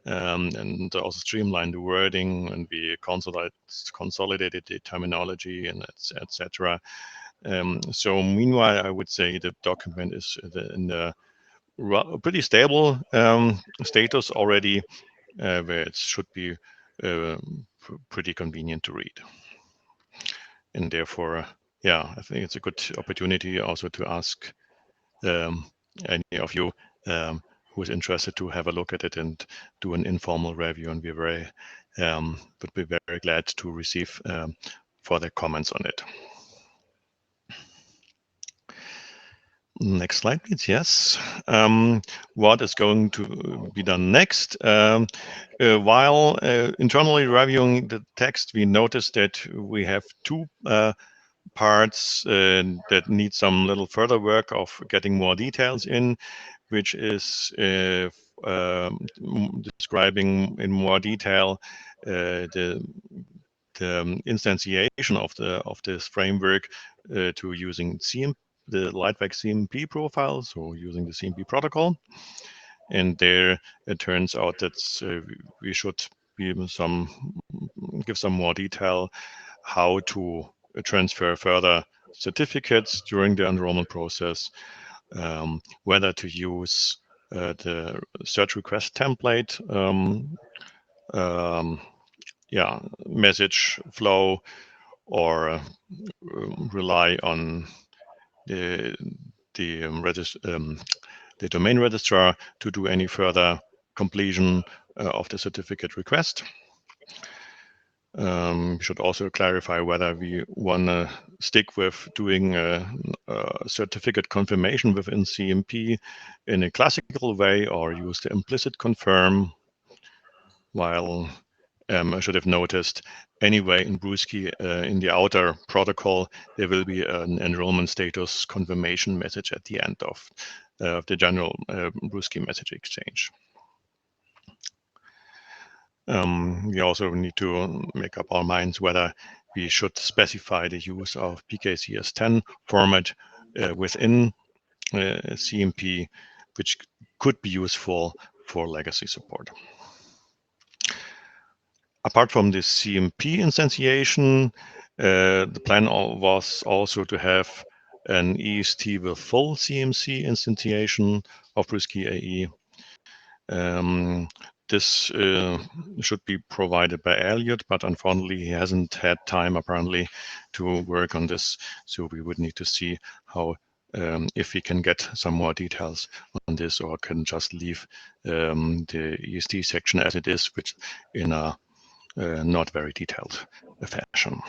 and also streamline the wording, and we consolidated the terminology and etc. So meanwhile, I would say the document is in the pretty stable status already, where it should be pretty convenient to read. And therefore, yeah, I think it's a good opportunity also to ask any of you who is interested to have a look at it and do an informal review, and we're would be very glad to receive further comments on it. Next slide, please. Yes. What is going to be done next? While internally reviewing the text, we noticed that we have two parts that need some little further work of getting more details in, which is describing in more detail the instantiation of this framework to using the Lightweight CMP profile, so using the CMP protocol. And there it turns out that we should give some more detail how to transfer further certificates during the enrollment process, whether to use the search request template, message flow, or rely on the domain registrar to do any further completion of the certificate request. We should also clarify whether we want to stick with doing a certificate confirmation within CMP in a classical way, or use the implicit confirm, while I should have noticed anyway in Brusky, in the outer protocol, there will be an enrollment status confirmation message at the end of the general Brusky message exchange. We also need to make up our minds whether we should specify the use of PKCS10 format within CMP, which could be useful for legacy support. Apart from this CMP instantiation, the plan was also to have an EST with full CMC instantiation of Brusky AE. This should be provided by Elliot, but unfortunately he hasn't had time apparently to work on this. So we would need to see how, if we can get some more details on this, or can just leave the EST section as it is, which in a not very detailed fashion.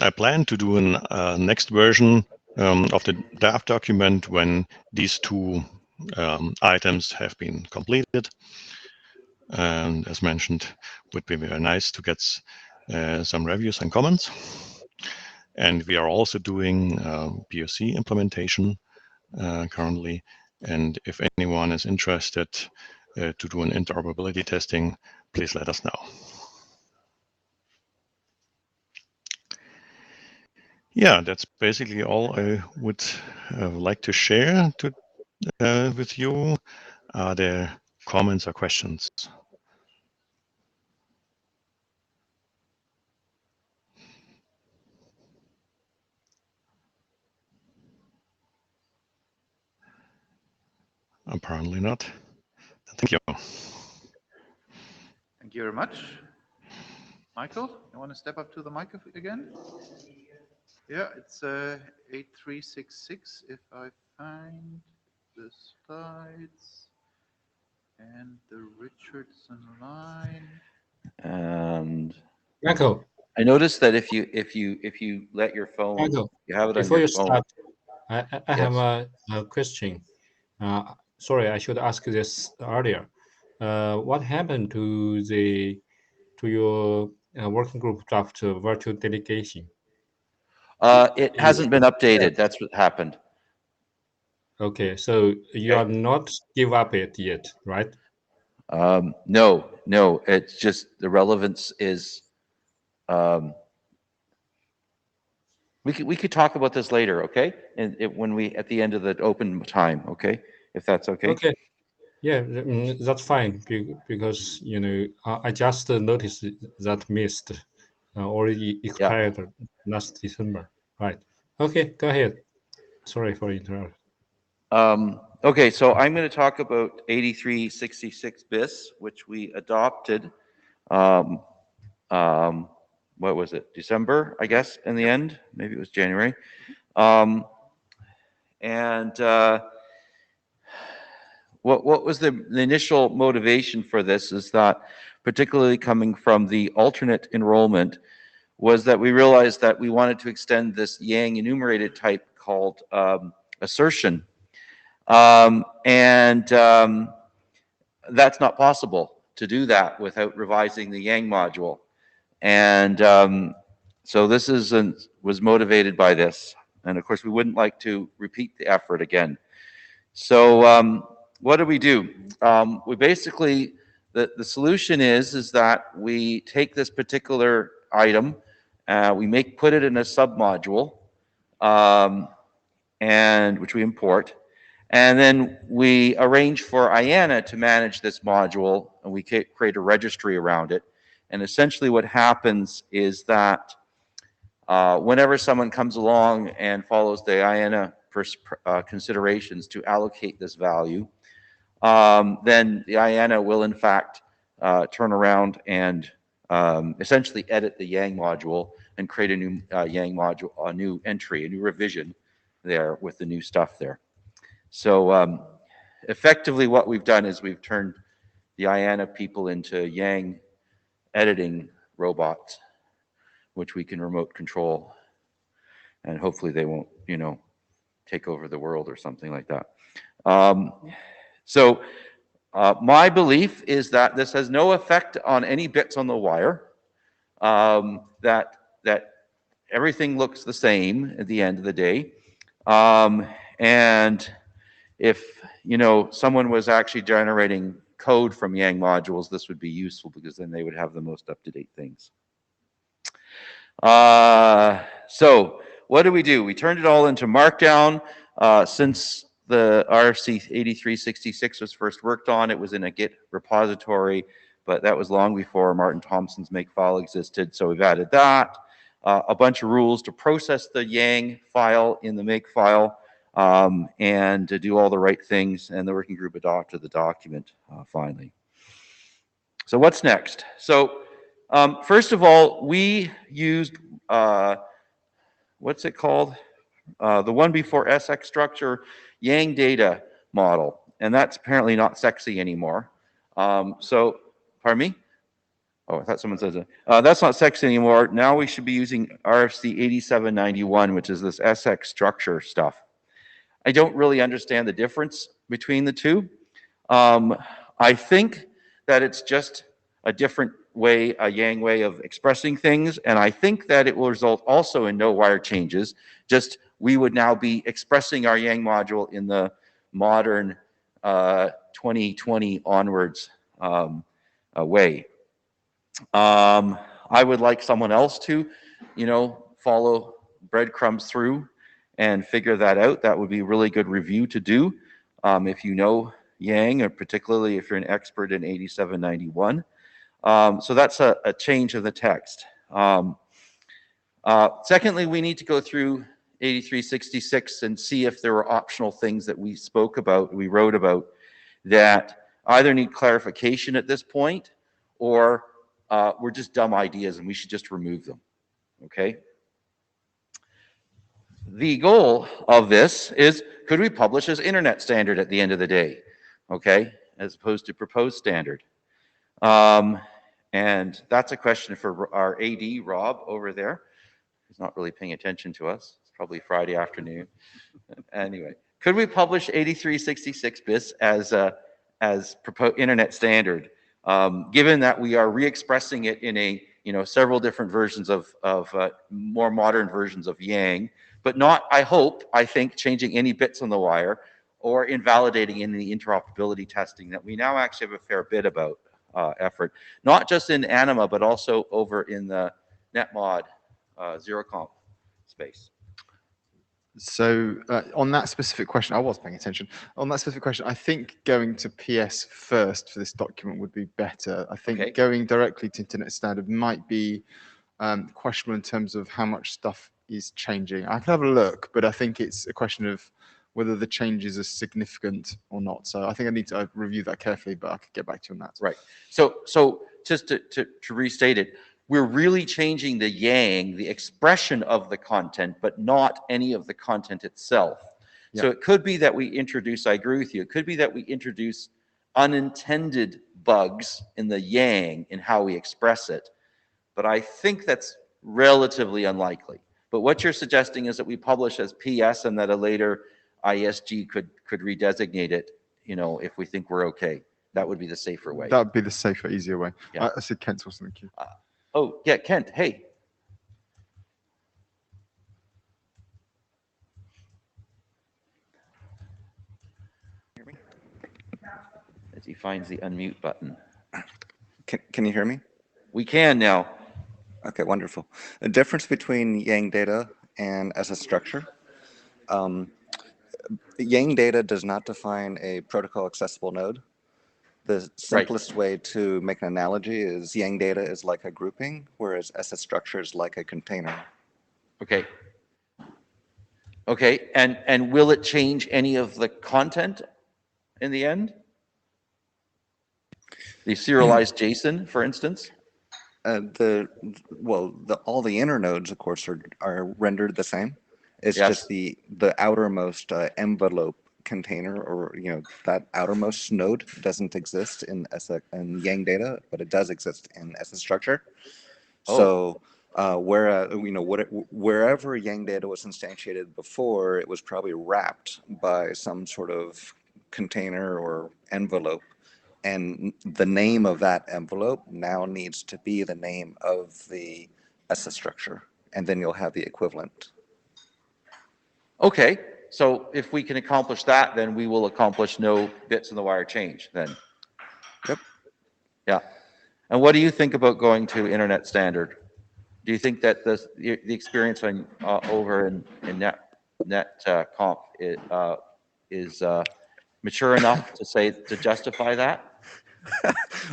I plan to do a next version of the draft document when these two items have been completed. And as mentioned, would be very nice to get some reviews and comments. And we are also doing POC implementation currently. And if anyone is interested to do an interoperability testing, please let us know. Yeah, that's basically all I would like to share with you. Are there comments or questions? Apparently not. Thank you. Thank you very much. Michael, you want to step up to the mic again? Yeah, it's 8366 if I find the slides and the Richardson line. And Michael, I noticed that if you let your phone, Michael, you have it on before your you phone. start, I have a question. Sorry, I should ask this earlier. What happened to your working group draft virtual delegation? It hasn't been updated. That's what happened. Okay, so you are not give up it yet, right? No. It's just the relevance is. We could talk about this later, okay? And when we at the end of the open time, okay? If that's okay. Okay. Yeah, that's fine because I just noticed that missed already expired last December, right? Okay, go ahead. Sorry for interrupting. Okay, so I'm going to talk about 8366 bis, which we adopted. What was it? December, I guess, in the end. Maybe it was January. What was the initial motivation for this is that, particularly coming from the alternate enrollment, was that we realized that we wanted to extend this Yang enumerated type called assertion. That's not possible to do that without revising the Yang module. And so this was motivated by this. And of course, we wouldn't like to repeat the effort again. So what do? We basically, the solution is that we take this particular item, we put it in a submodule, and which we import, and then we arrange for IANA to manage this module, and we create a registry around it. And essentially what happens is that whenever someone comes along and follows the IANA considerations to allocate this value, then the IANA will in fact turn around and essentially edit the Yang module and create a new Yang module, a new entry, a new revision there with the new stuff there. So effectively what we've done is we've turned the IANA people into Yang editing robots, which we can remote control, and hopefully they won't, take over the world or something like that. So my belief is that this has no effect on any bits on the wire, that everything looks the same at the end of the day. And if you know someone was actually generating code from Yang modules, this would be useful because then they would have the most up-to-date things. So what do? We turned it all into Markdown. Since the RFC 8366 was first worked on, it was in a Git repository, but that was long before Martin Thompson's makefile existed, so we've added that. A bunch of rules to process the Yang file in the makefile, and to do all the right things, and the working group adopted the document finally. So what's next? So first of all, we used, what's it called? The one before SX structure, Yang data model, and that's apparently not sexy anymore. So, pardon me? Oh, I thought someone said that. That's not sexy anymore. Now we should be using RFC 8791, which is this SX structure stuff. I don't really understand the difference between the two. I think that it's just a different way, a Yang way of expressing things, and I think that it will result also in no wire changes. Just we would now be expressing our Yang module in the modern 2020 onwards way. I would like someone else to, you know, follow breadcrumbs through and figure that out. That would be a really good review to do if you know Yang, or particularly if you're an expert in 8791. So that's a change of the text. Secondly, we need to go through 8366 and see if there were optional things that we spoke about, we wrote about, that either need clarification at this point, or were just dumb ideas and we should just remove them, okay? The goal of this is, could we publish as internet standard at the end of the day, okay, as opposed to proposed standard? And that's a question for our AD, Rob, over there. He's not really paying attention to us. It's probably Friday afternoon. Anyway, could we publish 8366 bits as internet standard, given that we are re-expressing it in a, you know, several different versions of more modern versions of Yang, but not, I think, changing any bits on the wire or invalidating any interoperability testing that we now actually have a fair bit about effort, not just in Anima, but also over in the netmod ZeroConf space. So on that specific question, I was paying attention. On that specific question, I think going to PS first for this document would be better. I think going directly to internet standard might be questionable in terms of how much stuff is changing. I can have a look, but I think it's a question of whether the changes are significant or not. So I think I need to review that carefully, but I could get back to you on that. Right. So just to restate it, we're really changing the Yang, the expression of the content, but not any of the content itself. Yeah. So it could be that we introduce, I agree with you, it could be that we introduce unintended bugs in the Yang in how we express it, but I think that's relatively unlikely. But what you're suggesting is that we publish as PS and that a later ISG could redesignate it, you know, if we think we're okay. That would be the safer way. That would be the safer, easier way. Yeah. I said Kent or something. Oh, yeah, Kent, hey. As he finds the unmute button. Can you hear me? We can now. Okay, wonderful. The difference between Yang data and SS structure. Yang data does not define a protocol accessible node. The simplest way to make an analogy is Yang data is like a grouping, whereas SS structure is like a container. Okay. Okay, and will it change any of the content in the end? The serialized JSON, for instance? All the inner nodes, of course, are rendered the same. It's just the outermost envelope container, or that outermost node doesn't exist in Yang data, but it does exist in SS structure. So wherever Yang data was instantiated before, it was probably wrapped by some sort of container or envelope, and the name of that envelope now needs to be the name of the SS structure, and then you'll have the equivalent. Okay, so if we can accomplish that, then we will accomplish no bits in the wire change then. Yep. Yeah. And what do you think about going to internet standard? Do you think that the experience on over in net comp is mature enough to say to justify that?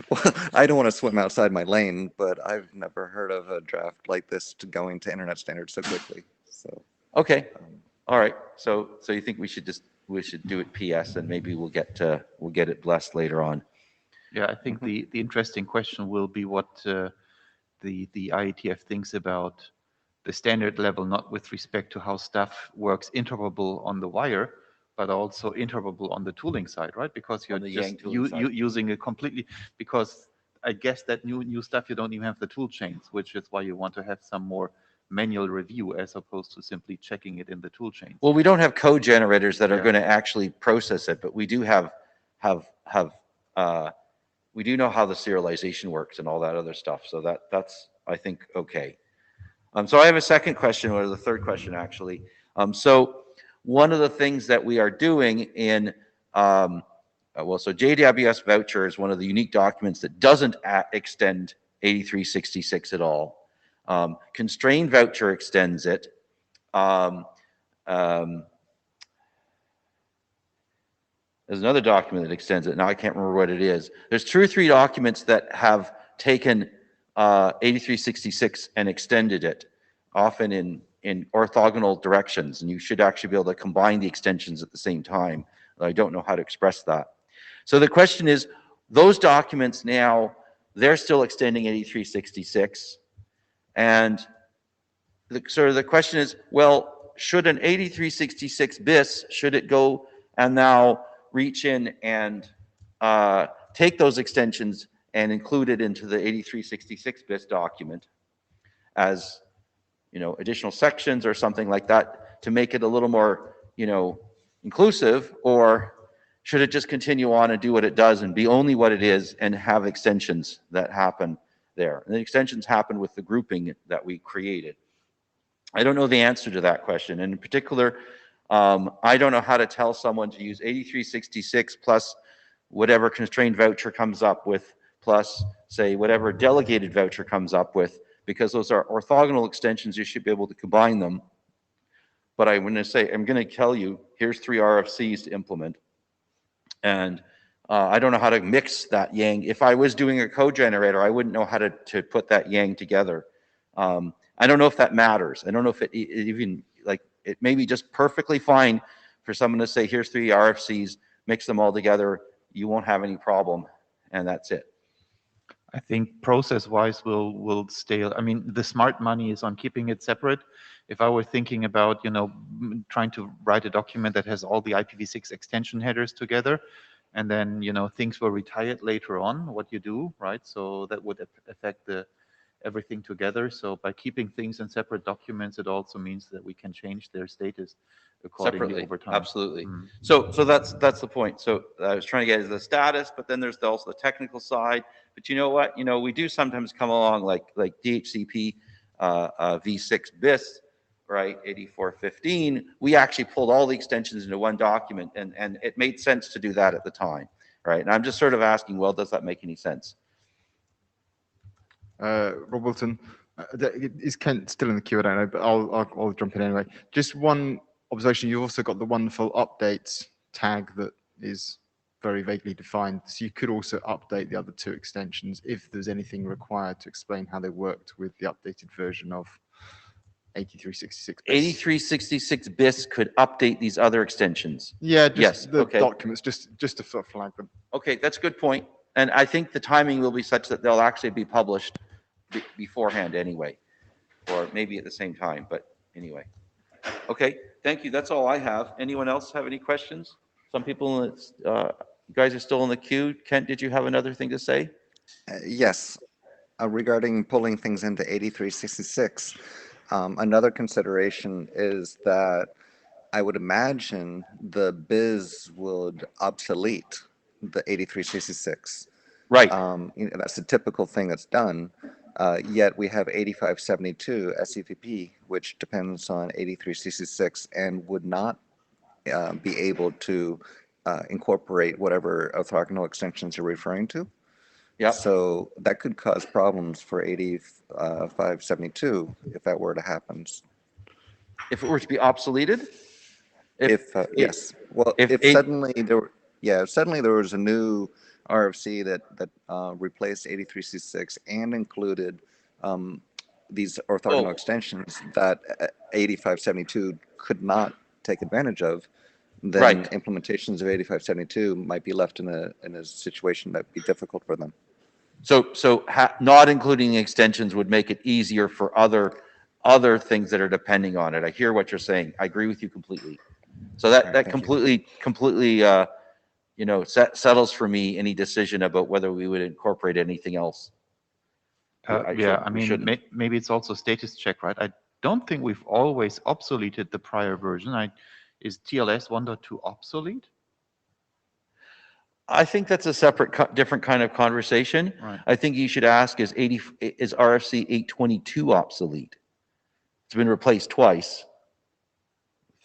Well, I don't want to swim outside my lane, but I've never heard of a draft like this to going to internet standard so quickly. So okay, all right. So you think we should do it PS, and maybe we'll get it blessed later on. Yeah, I think the interesting question will be what the IETF thinks about the standard level, not with respect to how stuff works interoperable on the wire, but also interoperable on the tooling side, right? Because you're just using a completely, because I guess that new stuff, you don't even have the tool chains, which is why you want to have some more manual review as opposed to simply checking it in the tool chain. Well, we don't have code generators that are going to actually process it, but we do we do know how the serialization works and all that other stuff. So that's I think okay. So I have a second question, or the third question actually. So one of the things that we are doing in so JWS voucher is one of the unique documents that doesn't extend 8366 at all. Constraint voucher extends it. There's another document that extends it. Now I can't remember what it is. There's 2 or 3 documents that have taken 8366 and extended it, often in orthogonal directions, and you should actually be able to combine the extensions at the same time. I don't know how to express that. So the question is, those documents now, they're still extending 8366, and the question is, well, should an 8366 BIS, should it go and now reach in and take those extensions and include it into the 8366 BIS document as, additional sections or something like that to make it a little more, inclusive? Or should it just continue on and do what it does and be only what it is and have extensions that happen there? And the extensions happen with the grouping that we created. I don't know the answer to that question. And in particular, I don't know how to tell someone to use 8366 plus whatever constrained voucher comes up with, plus say whatever delegated voucher comes up with, because those are orthogonal extensions. You should be able to combine them. But I'm going to tell you, here's 3 RFCs to implement. And I don't know how to mix that yang. If I was doing a code generator, I wouldn't know how to put that yang together. I don't know if that matters. I don't know if it even, it may be just perfectly fine for someone to say, here's 3 RFCs, mix them all together, you won't have any problem, and that's it. I think process-wise will stay. I mean, the smart money is on keeping it separate. If I were thinking about, trying to write a document that has all the IPv6 extension headers together, and then, things were retired later on, what you do, right? So that would affect everything together. So by keeping things in separate documents, it also means that we can change their status accordingly over time. Absolutely. So that's the point. So I was trying to get the status, but then there's also the technical side. But you know what? We do sometimes come along like DHCP v6 BIS, right? 8415. We actually pulled all the extensions into one document, and it made sense to do that at the time, right? And I'm just sort of asking, well, does that make any sense? Rob Wilton, is Kent still in the queue? I don't know, but I'll jump in anyway. Just one observation: you've also got the wonderful updates tag that is very vaguely defined. So you could also update the other 2 extensions if there's anything required to explain how they worked with the updated version of 8366 BIS. 8366 BIS could update these other extensions. Yeah, just the documents, just to flag them. Okay, that's a good point. And I think the timing will be such that they'll actually be published beforehand anyway, or maybe at the same time, but anyway. Okay, thank you. That's all I have. Anyone else have any questions? Some people, you guys are still in the queue. Kent, did you have another thing to say? Yes. Regarding pulling things into 8366, another consideration is that I would imagine the BIS would obsolete the 8366. Right. That's the typical thing that's done. Yet we have 8572 SCVP, which depends on 8366 and would not be able to incorporate whatever orthogonal extensions you're referring to. Yeah. So that could cause problems for 8572 if that were to happen. If it were to be obsoleted? Yes. Well, if suddenly there was a new RFC that replaced 83C6 and included these orthogonal extensions that 8572 could not take advantage of, then implementations of 8572 might be left in a situation that would be difficult for them. So not including extensions would make it easier for other things that are depending on it. I hear what you're saying. I agree with you completely. So that completely you know, settles for me any decision about whether we would incorporate anything else. Yeah, I mean, maybe it's also status check, right? I don't think we've always obsoleted the prior version. Is TLS 1.2 obsolete? I think that's a separate, different kind of conversation. Right. I think you should ask, is RFC 822 obsolete? It's been replaced twice.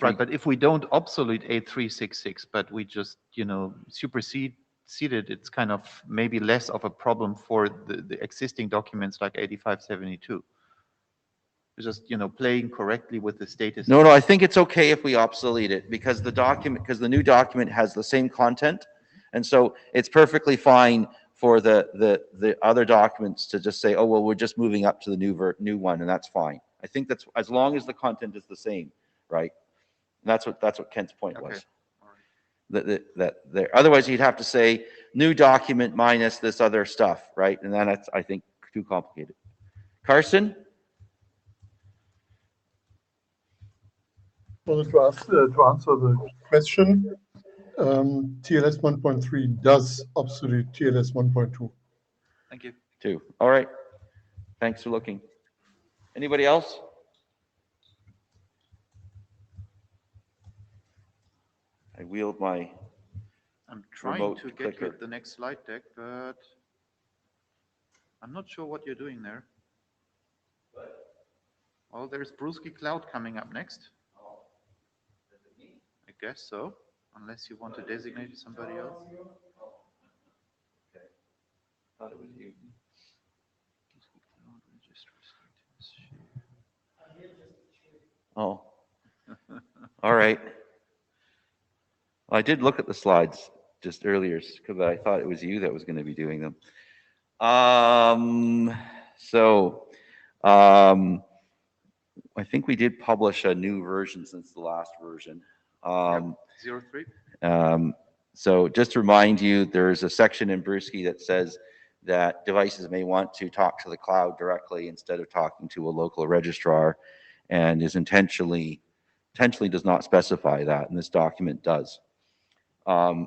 Right, but if we don't obsolete 8366, but we just, you know, supersede it, it's kind of maybe less of a problem for the existing documents like 8572. It's just, you know, playing correctly with the status. No, I think it's okay if we obsolete it because the new document has the same content. And so it's perfectly fine for the other documents to just say, oh, well, we're just moving up to the new one, and that's fine. I think that's as long as the content is the same, right? And that's what Kent's point was. Otherwise, you'd have to say new document minus this other stuff, right? And then that's, I think, too complicated. Carson? Well, to answer the question, TLS 1.3 does obsolete TLS 1.2. Thank you. 2. All right. Thanks for looking. Anybody else? I wield my I'm trying to get you the next slide deck, but I'm not sure what you're doing there. Well, there's Brewski Cloud coming up next. I guess so, unless you want to designate somebody else. Thought it was you. Oh, all right. Well, I did look at the slides just earlier because I thought it was you that was going to be doing them. I think we did publish a new version since the last version. 03. So just to remind you, there's a section in Brewski that says that devices may want to talk to the cloud directly instead of talking to a local registrar, and is intentionally does not specify that, and this document does.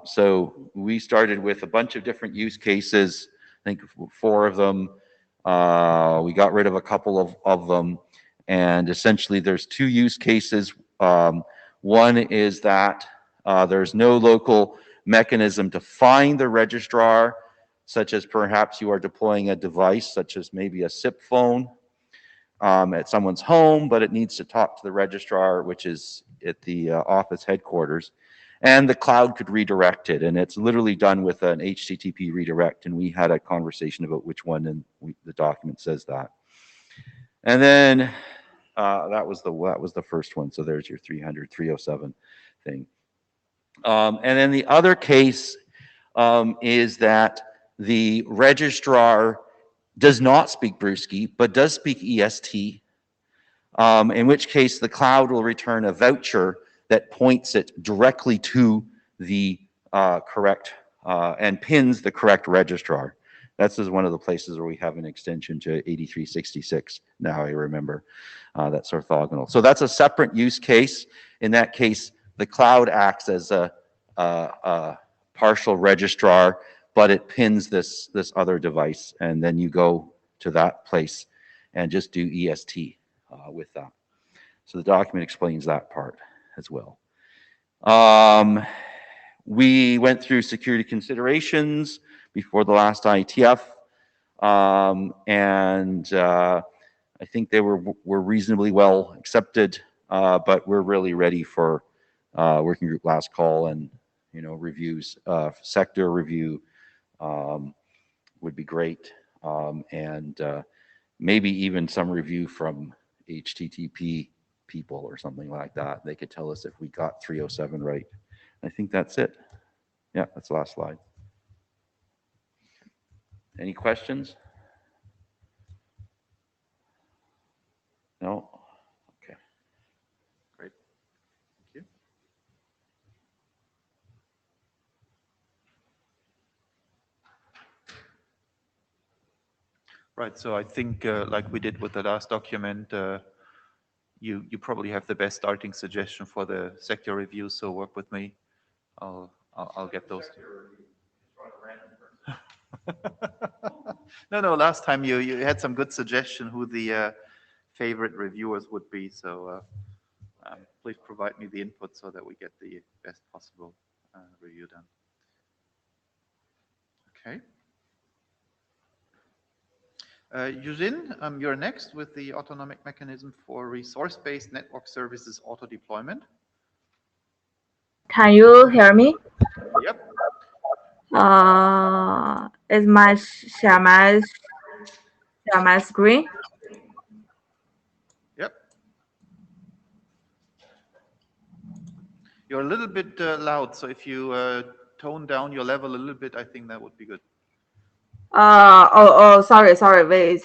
So we started with a bunch of different use cases, I think 4 of them. We got rid of a couple of them, and essentially there's 2 use cases. One is that there's no local mechanism to find the registrar, such as perhaps you are deploying a device, such as maybe a SIP phone at someone's home, but it needs to talk to the registrar, which is at the office headquarters. And the cloud could redirect it, and it's literally done with an HTTP redirect, and we had a conversation about which one, and the document says that. And then that was the first one, so there's your 307 thing. And then the other case is that the registrar does not speak Brewski, but does speak EST, in which case the cloud will return a voucher that points it directly to the correct and pins the correct registrar. That's just one of the places where we have an extension to 8366. Now I remember that's orthogonal. So that's a separate use case. In that case, the cloud acts as a partial registrar, but it pins this other device, and then you go to that place and just do EST with that. So the document explains that part as well. We went through security considerations before the last IETF, and I think they were reasonably well accepted, but we're really ready for working group last call and, reviews, sector review would be great. And maybe even some review from HTTP people or something like that. They could tell us if we got 307 right. I think that's it. Yeah, that's the last slide. Any questions? No? Okay. Great. Thank you. Right, so I think like we did with the last document, you probably have the best starting suggestion for the sector review, so work with me. I'll get those. No, last time you had some good suggestion who the favorite reviewers would be, so please provide me the input so that we get the best possible review done. Okay. Yujin, you're next with the autonomic mechanism for resource-based network services auto-deployment. Can you hear me? Yep. Is my share my screen? Yep. You're a little bit loud, so if you tone down your level a little bit, I think that would be good. Sorry, wait.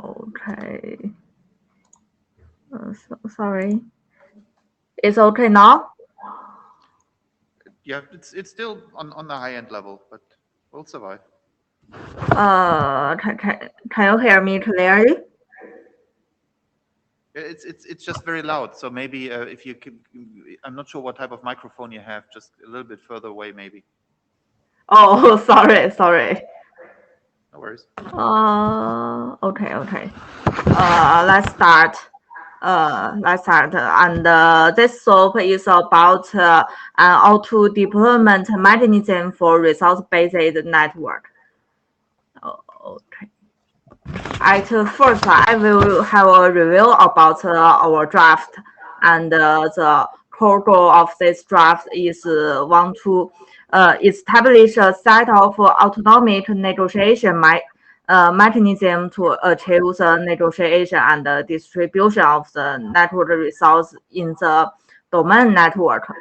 Okay. Sorry. It's okay now? Yeah, it's still on the high end level, but we'll survive. Can you hear me clearly? It's just very loud. So maybe if you could, I'm not sure what type of microphone you have. Just a little bit further away, maybe. Oh, sorry. No worries. Okay. Let's start. And this SOAP is about an auto deployment mechanism for resource-based network. Okay. At first, I will have a review about our draft, and the core goal of this draft is want to establish a set of autonomic negotiation mechanism to achieve the negotiation and the distribution of the network resource in the domain network.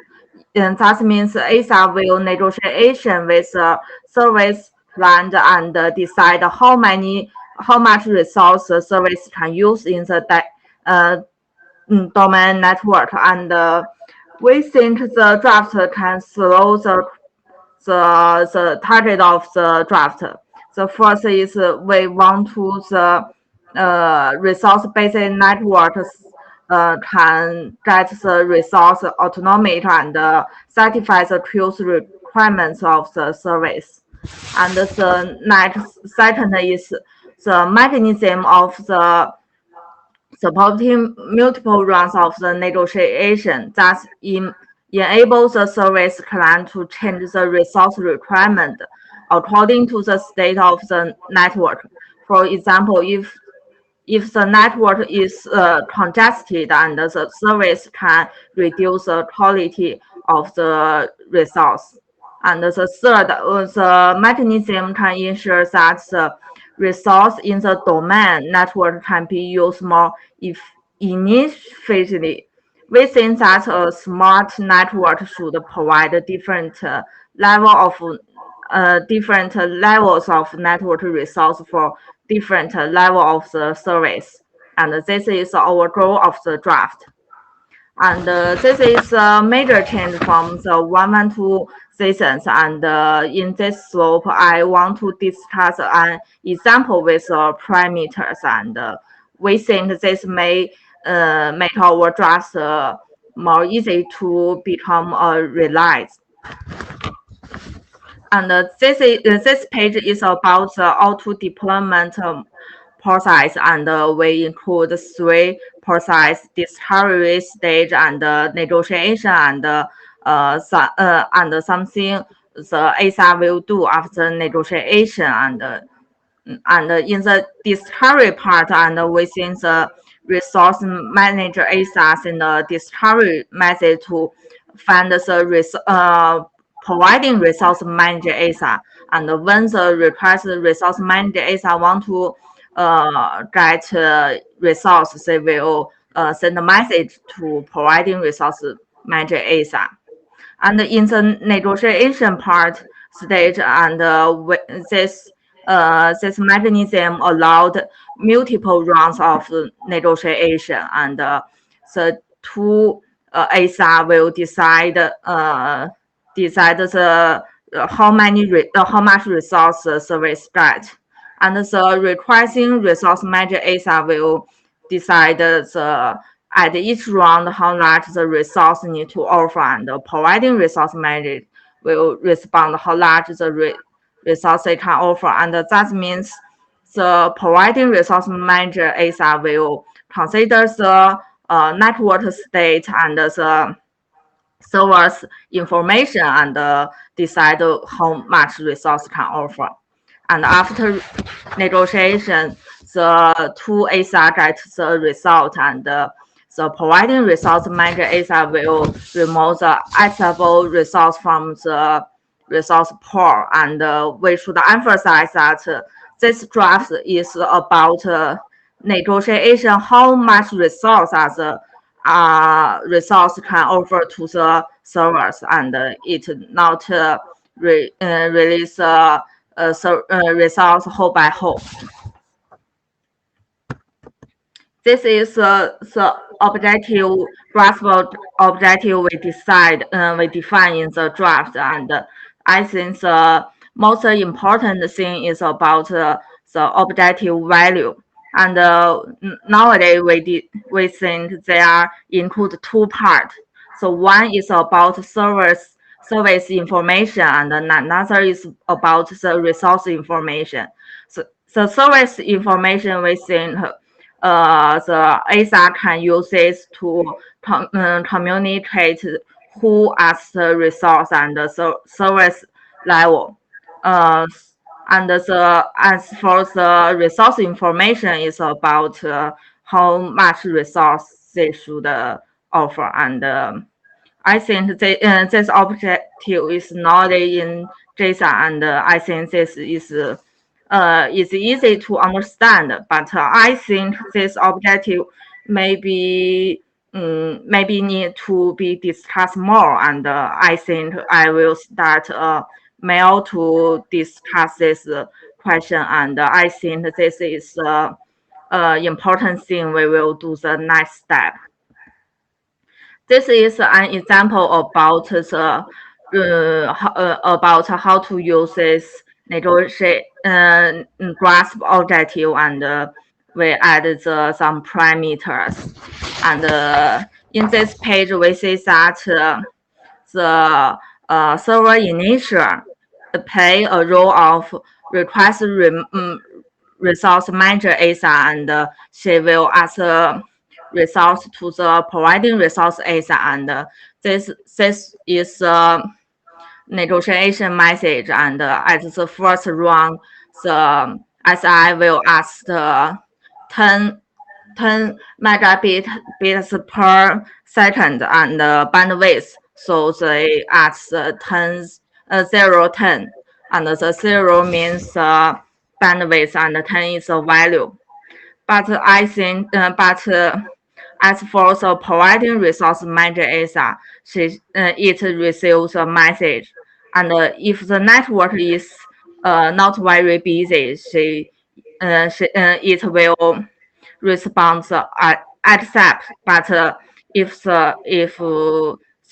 And that means Asa will negotiation with the service client and decide how much resource the service can use in the domain network. And we think the draft can slow the target of the draft. The first is we want to the resource-based networks can get the resource autonomy and satisfy the truth requirements of the service. And the second is the mechanism of the supporting multiple rounds of the negotiation that enables the service client to change the resource requirement according to the state of the network. For example, if the network is congested and the service can reduce the quality of the resource. And the third, the mechanism can ensure that the resource in the domain network can be used more efficiently. We think that a smart network should provide different levels of network resource for different level of the service. And this is our goal of the draft. And this is a major change from the 112 sessions. And in this slope, I want to discuss an example with parameters. And we think this may make our draft more easy to become realized. And this page is about the auto deployment process, and we include 3 process: discovery stage, and negotiation, and something the Asa will do after negotiation and in the discovery part and within the resource manager Asa in the discovery method to find the providing resource manager Asa, and when the request resource manager Asa want to get resource, they will send a message to providing resource manager Asa. And in the negotiation part stage, and this mechanism allowed multiple rounds of negotiation, and the two Asa will decide the how much resource the service get, and the requesting resource manager Asa will decide at each round how much the resource need to offer, and the providing resource manager will respond how large the resource they can offer, and that means the providing resource manager Asa will consider the network state and the server's information and decide how much resource can offer. And after negotiation, the two Asa get the result, and the providing resource manager Asa will remove the accessible resource from the resource pool. And we should emphasize that this draft is about negotiation how much resource as resource can offer to the servers, and it not release resource whole by whole. This is the objective, graspable objective we define in the draft, and I think the most important thing is about the objective value. And nowadays we think they are include two parts. So one is about service information, and another is about the resource information. So the service information we think the Asa can use this to communicate who as the resource and the service level. And as for the resource information is about how much resource they should offer. And I think this objective is not in JSON, and I think this is easy to understand. But I think this objective maybe need to be discussed more, and I think I will start mail to discuss this question, and I think this is important thing we will do the next step. This is an example about the about how to use this negotiate grasp objective, and we added some parameters. And in this page we see that the server initial play a role of request resource manager Asa, and she will ask resource to the providing resource Asa, and this is negotiation message, and at the first round the SI will ask 10 megabits per second and bandwidth, so they ask 10, and the 0 means bandwidth and 10 is a value. But I think as for the providing resource manager Asa, it receives a message, and if the network is not very busy, it will respond accept. But if the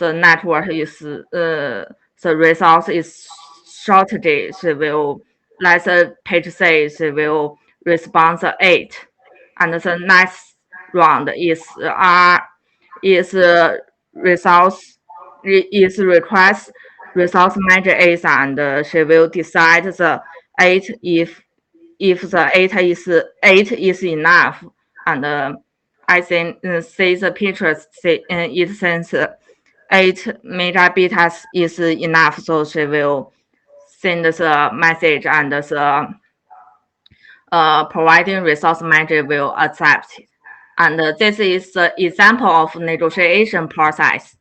network is the resource is shortage, she will, like the page says, she will respond 8, and the next round is request resource manager Asa, and she will decide the 8 if the 8 is enough. And I think see the pictures, it says 8 megabits is enough, so she will send the message and the providing resource manager will accept it. And this is the example of negotiation process.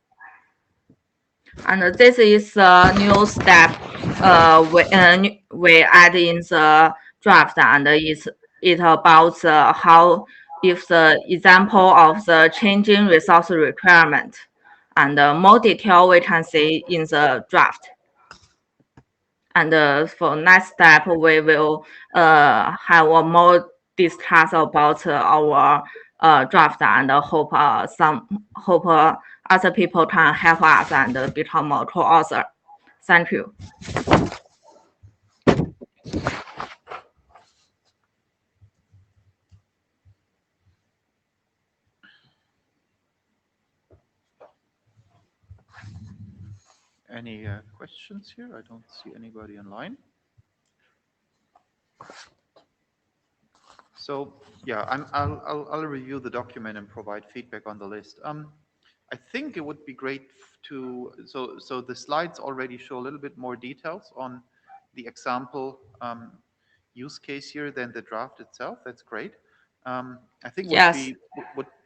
And this is a new step we add in the draft, and it about how if the example of the changing resource requirement, and more detail we can see in the draft. And for next step, we will have a more discuss about our draft, and hope other people can help us and become a co-author. Thank you. Any questions here? I don't see anybody online. So yeah, I'll review the document and provide feedback on the list. I think it would be great to, so the slides already show a little bit more details on the example use case here than the draft itself. That's great. I think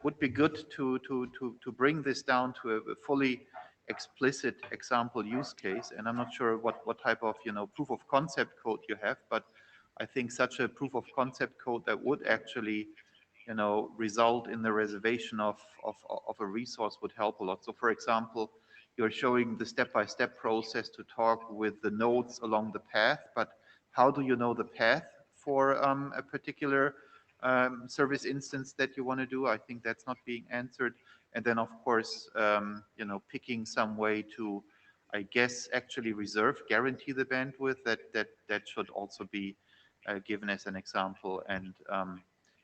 would be good to bring this down to a fully explicit example use case. And I'm not sure what type of proof of concept code you have, but I think such a proof of concept code that would actually result in the reservation of a resource would help a lot. So for example, you're showing the step-by-step process to talk with the nodes along the path, but how do you know the path for a particular service instance that you want to do? I think that's not being answered. And then of course, picking some way to, I guess, actually guarantee the bandwidth, that should also be given as an example. And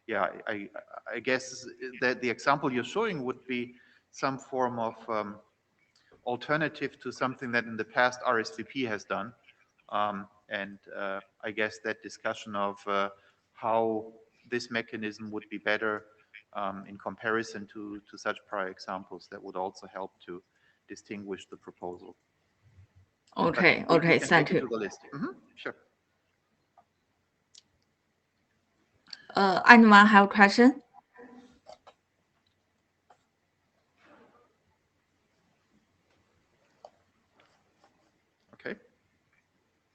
yeah, I guess that the example you're showing would be some form of alternative to something that in the past RSVP has done. And I guess that discussion of how this mechanism would be better in comparison to such prior examples, that would also help to distinguish the proposal. Okay, thank you. To the list. Sure. Anyone have a question?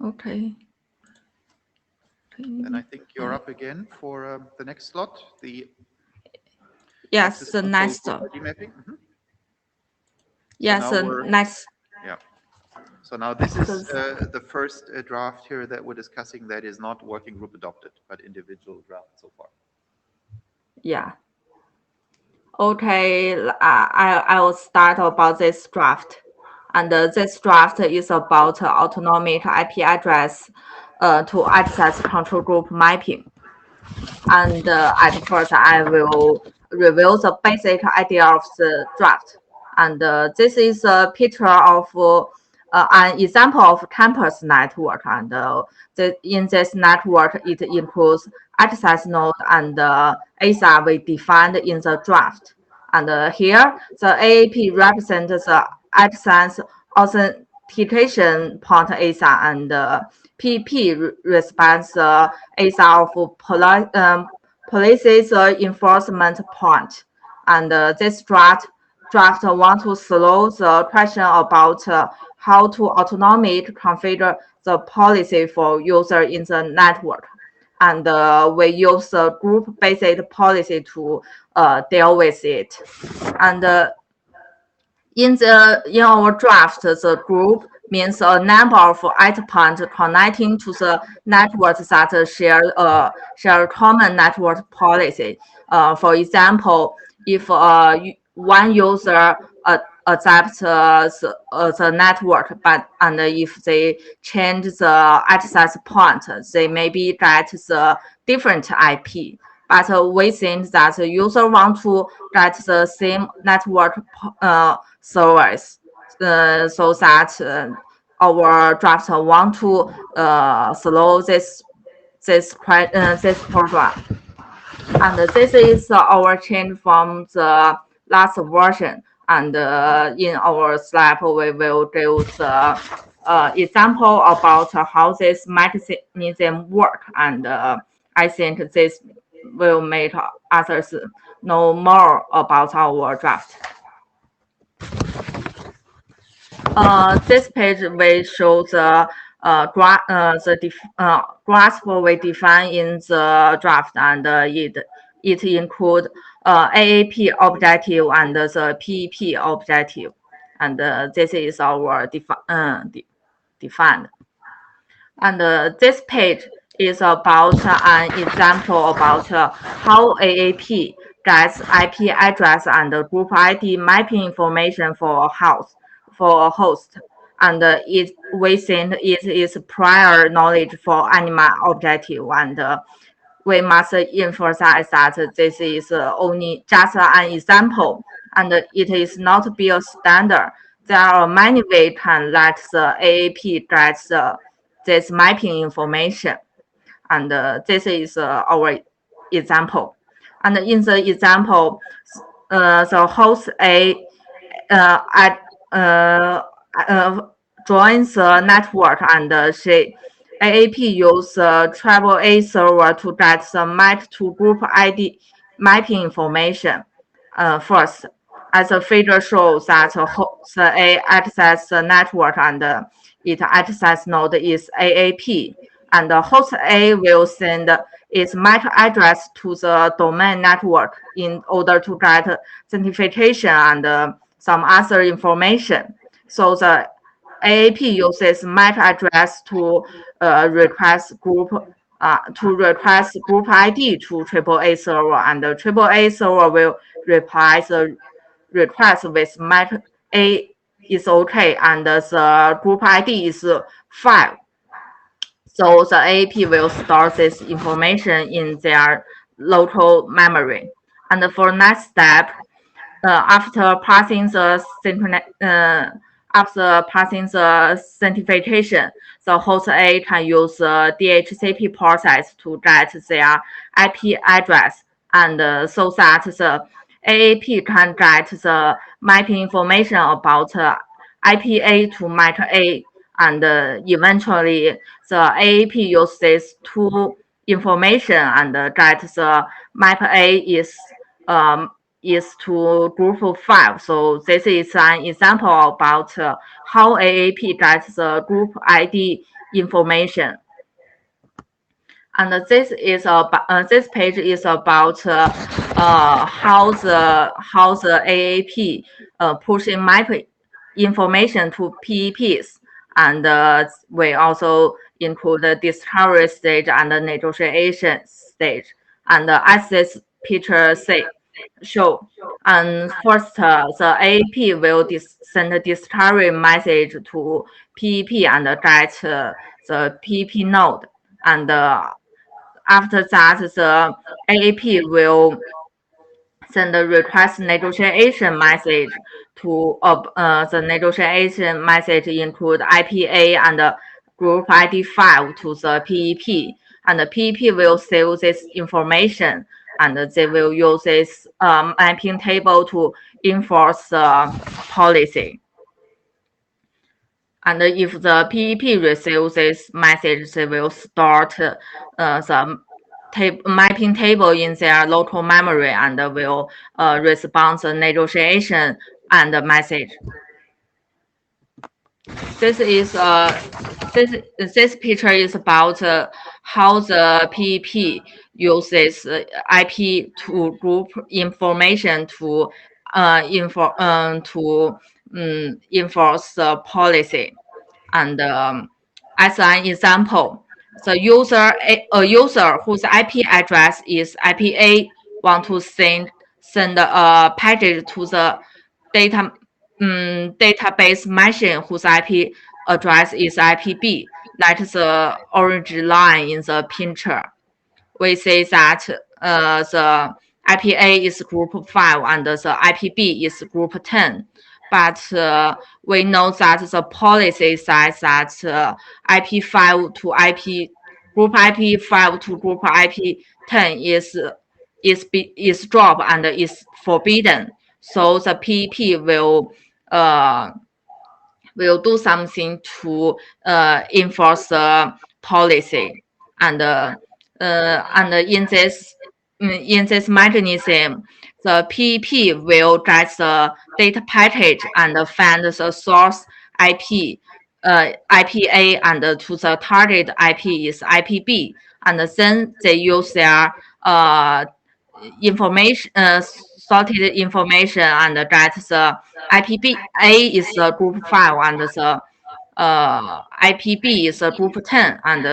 Okay. Then I think you're up again for the next slot. Yes, the next. Mapping. Yes, so next. Yeah. So now this is the first draft here that we're discussing that is not working group adopted, but individual draft so far. Yeah. Okay, I will start about this draft. And this draft is about autonomic IP address to access control group mapping. And at first, I will reveal the basic idea of the draft. And this is a picture of an example of campus network. And in this network, it includes access node and ASA we defined in the draft. And here, the AAP represents the access authentication point ASA, and PP represents the ASA of police's enforcement point. And this draft want to solve the question about how to autonomously configure the policy for user in the network. And we use a group-based policy to deal with it. And in our draft, the group means a number of endpoints connecting to the network that share common network policy. For example, if one user accepts the network, and if they change the access point, they maybe get the different IP. But we think that the user want to get the same network service, so that our draft want to solve this program. And this is our change from the last version. And in our slide, we will give the example about how this mechanism work. And I think this will make others know more about our draft. This page will show the grasp we define in the draft, and it includes AAP objective and the PEP objective, and this is our defined. And this page is about an example about how AAP gets IP address and group ID mapping information for a house, for a host. And we think it is prior knowledge for ANIMA objective, and we must emphasize that this is only just an example, and it is not be a standard. There are many ways can let the AAP get this mapping information, and this is our example. And in the example, the host A joins the network, and AAP use travel A server to get the map to group ID mapping information first. As the figure shows that host A access the network, and its access node is AAP, and the host A will send its MAC address to the domain network in order to get authentication and some other information. So the AAP uses MAC address to request group ID to AAA server, and the AAA server will reply the request with MAC A is okay, and the group ID is 5. So the AAP will store this information in their local memory. And for next step, after passing the authentication, the host A can use the DHCP process to get their IP address, and so that the AAP can get the mapping information about IPA to MAC A, and eventually the AAP uses these two information and get the map A is to group 5. So this is an example about how AAP gets the group ID information. And this page is about how the AAP pushing map information to PEPs, and we also include the discovery stage and the negotiation stage. And as this picture show, and first the AAP will send a discovery message to PEP and get the PEP node, and after that the AAP will send a request negotiation message to the negotiation message include IPA and group ID 5 to the PEP, and the PEP will save this information, and they will use this mapping table to enforce the policy. And if the PEP receives this message, they will start the mapping table in their local memory, and will respond to negotiation and the message. This is this picture is about how the PEP uses IP to group information to enforce the policy. And as an example, a user whose IP address is IPA want to send a package to the database machine whose IP address is IPB. That is the orange line in the picture. We say that the IPA is group 5 and the IPB is group 10. But we know that the policy says that IP5 to IP group IP5 to group IP10 is dropped and is forbidden. So the PEP will do something to enforce the policy, and in this mechanism, the PEP will get the data package and find the source IP, IPA, and to the target IP is IPB, and then they use their information, sorted information, and get the IPBA is the group 5, and the IPB is a group 10, and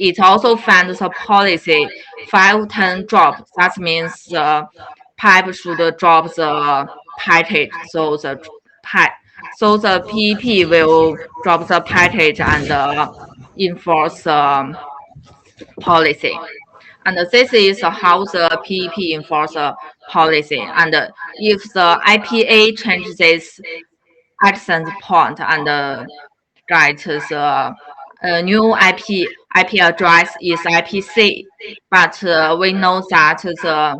it also finds the policy 510 drop. That means the pipe should drop the package. So the PEP will drop the package and enforce policy. And this is how the PEP enforce policy. And if the IPA changes this access point and get the new IP address is IPC, but we know that the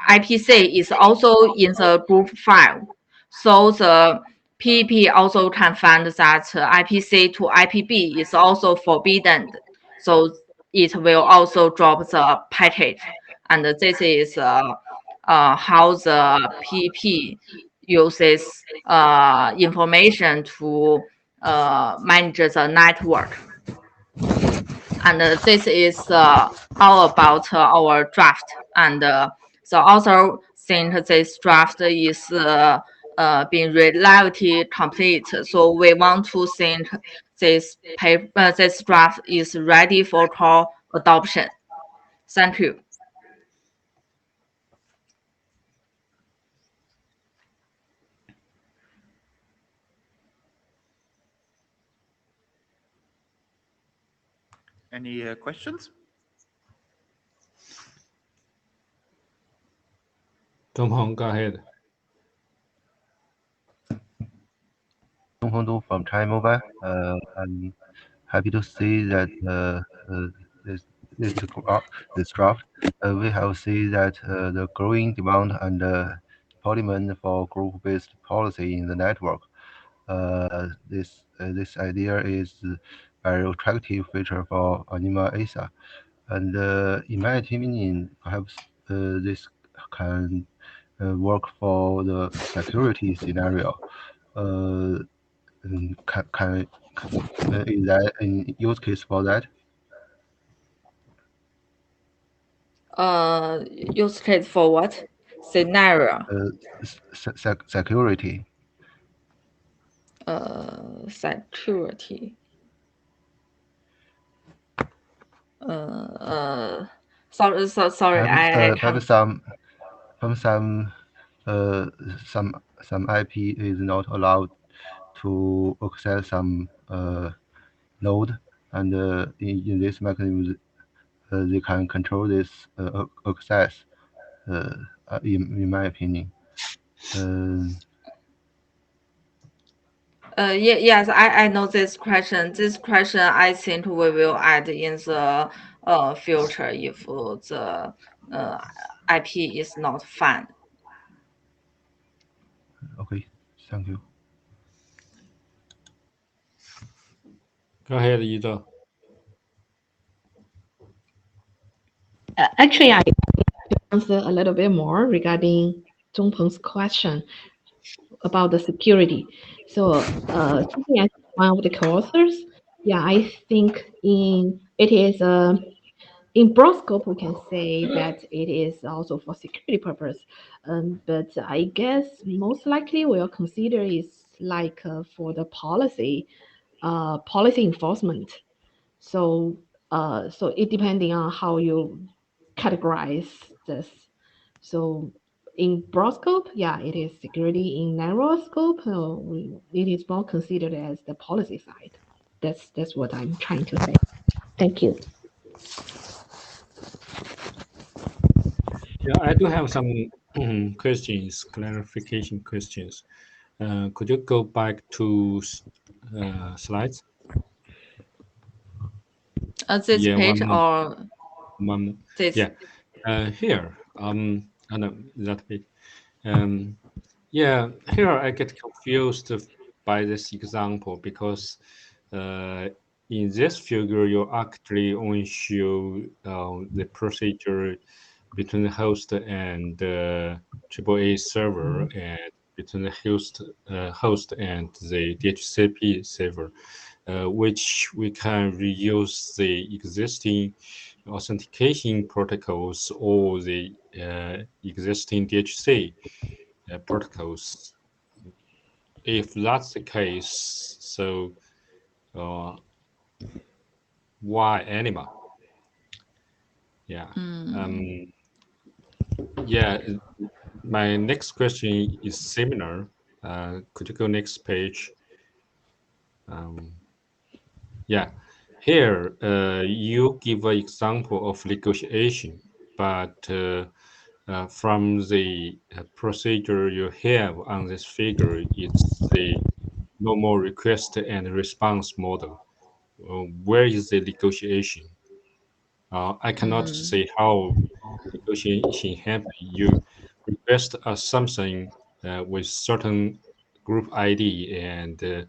IPC is also in the group file, so the PEP also can find that IPC to IPB is also forbidden, so it will also drop the package, and this is how the PEP uses information to manage the network. And this is all about our draft. And the author think this draft is being relatively complete. So we want to think this this draft is ready for core adoption. Thank you. Any questions? Tom Hong, go ahead. Dong Hongdu from China Mobile. I'm happy to see that this draft. We have seen that the growing demand and deployment for group-based policy in the network. This idea is very attractive feature for Anima Asa, and in my opinion, perhaps this can work for the security scenario. Is that an use case for that? Use case for what? Scenario. Security. Security. Sorry. I Perhaps some IP is not allowed to access some node, and in this mechanism, they can control this access. In my opinion. Yes, I know this question. This question I think we will add in the future if the IP is not found. Okay, thank you. Go ahead, Ida. Actually, I answer a little bit more regarding Zhongpeng's question about the security. So, speaking as one of the co-authors, yeah, I think in broad scope, we can say that it is also for security purpose. But I guess most likely we'll consider is like for the policy enforcement. So it depending on how you categorize this. So in broad scope, yeah, it is security. In narrow scope, it is more considered as the policy side. That's what I'm trying to say. Thank you. Yeah, I do have some questions, clarification questions. Could you go back to slides? This page one, or one, this? Yeah. Here, I know that bit. Yeah, here I get confused by this example because in this figure you actually only show the procedure between the host and AAA server and between the host and the DHCP server, which we can reuse the existing authentication protocols or the existing DHC protocols. If that's the case, so why Anima? Yeah. Yeah. My next question is similar. Could you go next page? Yeah. Here, you give an example of negotiation, but from the procedure you have on this figure, it's the normal request and response model. Where is the negotiation? I cannot say how negotiation happen. You request something with certain group ID and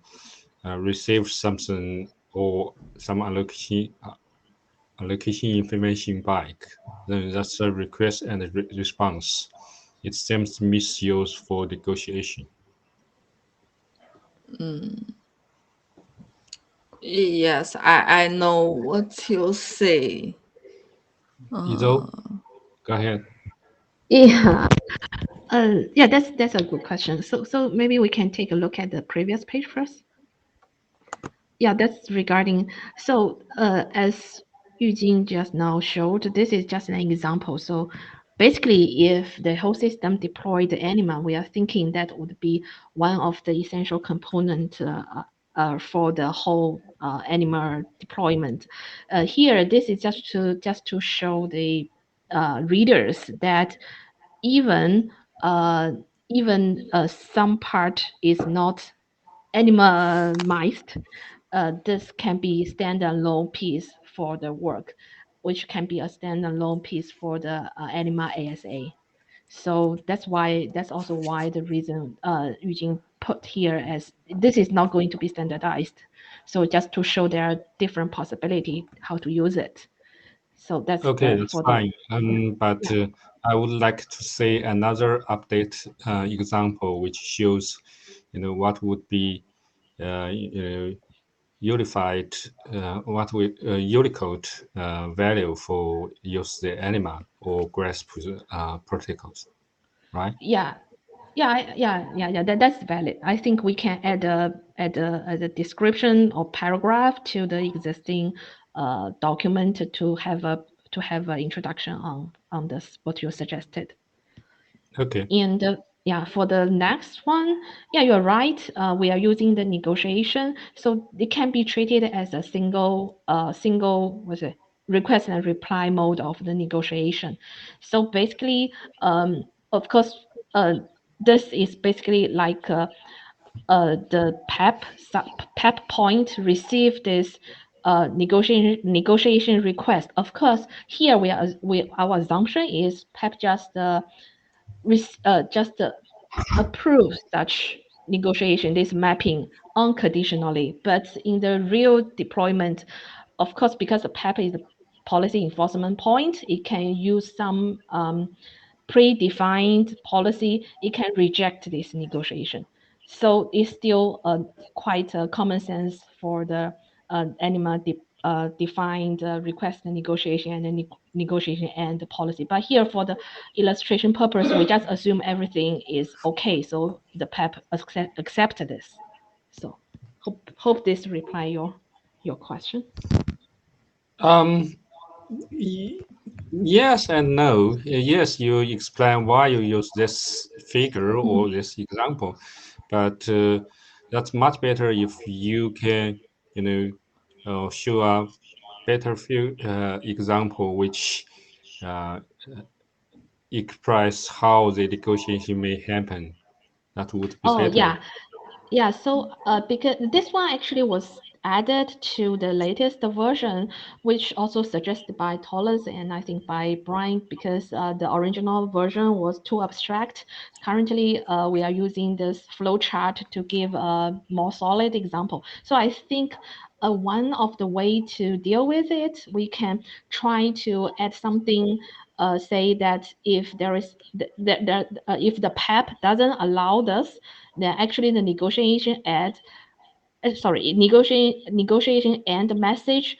receive something or some allocation information back. Then that's a request and a response. It seems misused for negotiation. Yes, I know what you say. Izo, go ahead. Yeah. Yeah, that's a good question. So maybe we can take a look at the previous page first. Yeah, that's regarding. So as Yujing just now showed, this is just an example. So basically, if the whole system deployed Anima, we are thinking that would be one of the essential component for the whole Anima deployment. Here, this is just to show the readers that even some part is not animalized, this can be standalone piece for the work, which can be a standalone piece for the Anima ASA. So that's also why the reason Yujing put here as this is not going to be standardized. So just to show there are different possibility how to use it. So that's okay. That's fine. But yeah. I would like to say another update example which shows, what would be, unified, Unicode value for use the Anima or Grasp protocols, right? Yeah. That's valid. I think we can add a description or paragraph to the existing document to have an introduction on this what you suggested. Okay. And yeah, for the next one, yeah, you're right. We are using the negotiation, so it can be treated as a single what's it, request and reply mode of the negotiation. So basically, of course, this is basically like the PEP point received this negotiation request. Of course, here our assumption is PEP just approve such negotiation, this mapping unconditionally. But in the real deployment, of course, because the PEP is a policy enforcement point, it can use some predefined policy. It can reject this negotiation. So it's still quite a common sense for the Anima defined request and negotiation and negotiation and the policy. But here for the illustration purpose, we just assume everything is okay. So the PEP accept this. So hope this reply your question. Yes and no. Yes, you explain why you use this figure or this example, but that's much better if you can, show a better example which express how the negotiation may happen. That would be better. Yeah. So because this one actually was added to the latest version, which also suggested by Thomas and I think by Brian, because the original version was too abstract. Currently, we are using this flowchart to give a more solid example. So I think one of the way to deal with it, we can try to add something, say that if there is if the PEP doesn't allow this, then actually the negotiation and message,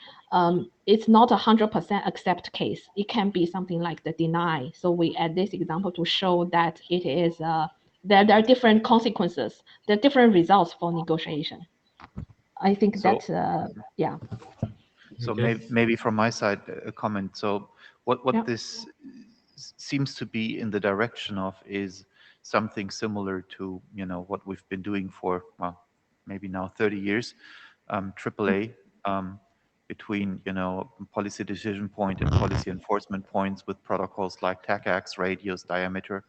it's not 100% accept case. It can be something like the deny. So we add this example to show that it is there are different consequences, there are different results for negotiation. I think So- that's yeah. So Okay. maybe from my side a comment. So what Yeah. this seems to be in the direction of is something similar to what we've been doing for maybe now 30 years, AAA, between policy decision point and policy enforcement points with protocols like TACAX, radius, diameter.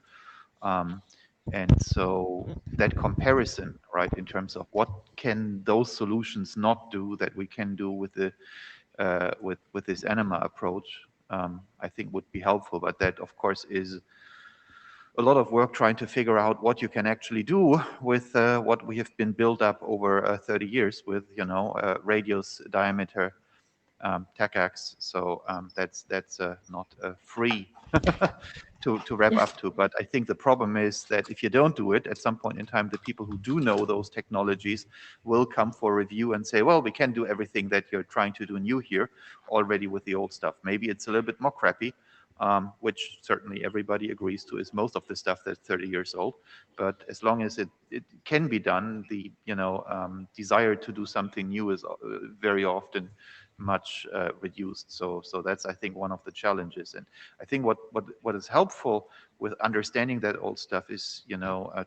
And so that comparison, right, in terms of what can those solutions not do that we can do with the with this ANIMA approach, I think would be helpful. But that, of course, is a lot of work trying to figure out what you can actually do with what we have been built up over 30 years with, radius, diameter, TACAX. So that's not free to wrap Yes. up to. But I think the problem is that if you don't do it, at some point in time, the people who do know those technologies will come for review and say, well, we can do everything that you're trying to do new here already with the old stuff. Maybe it's a little bit more crappy, which certainly everybody agrees to is most of the stuff that's 30 years old. But as long as it can be done, the desire to do something new is very often much reduced. So that's, I think, one of the challenges. And I think what is helpful with understanding that old stuff is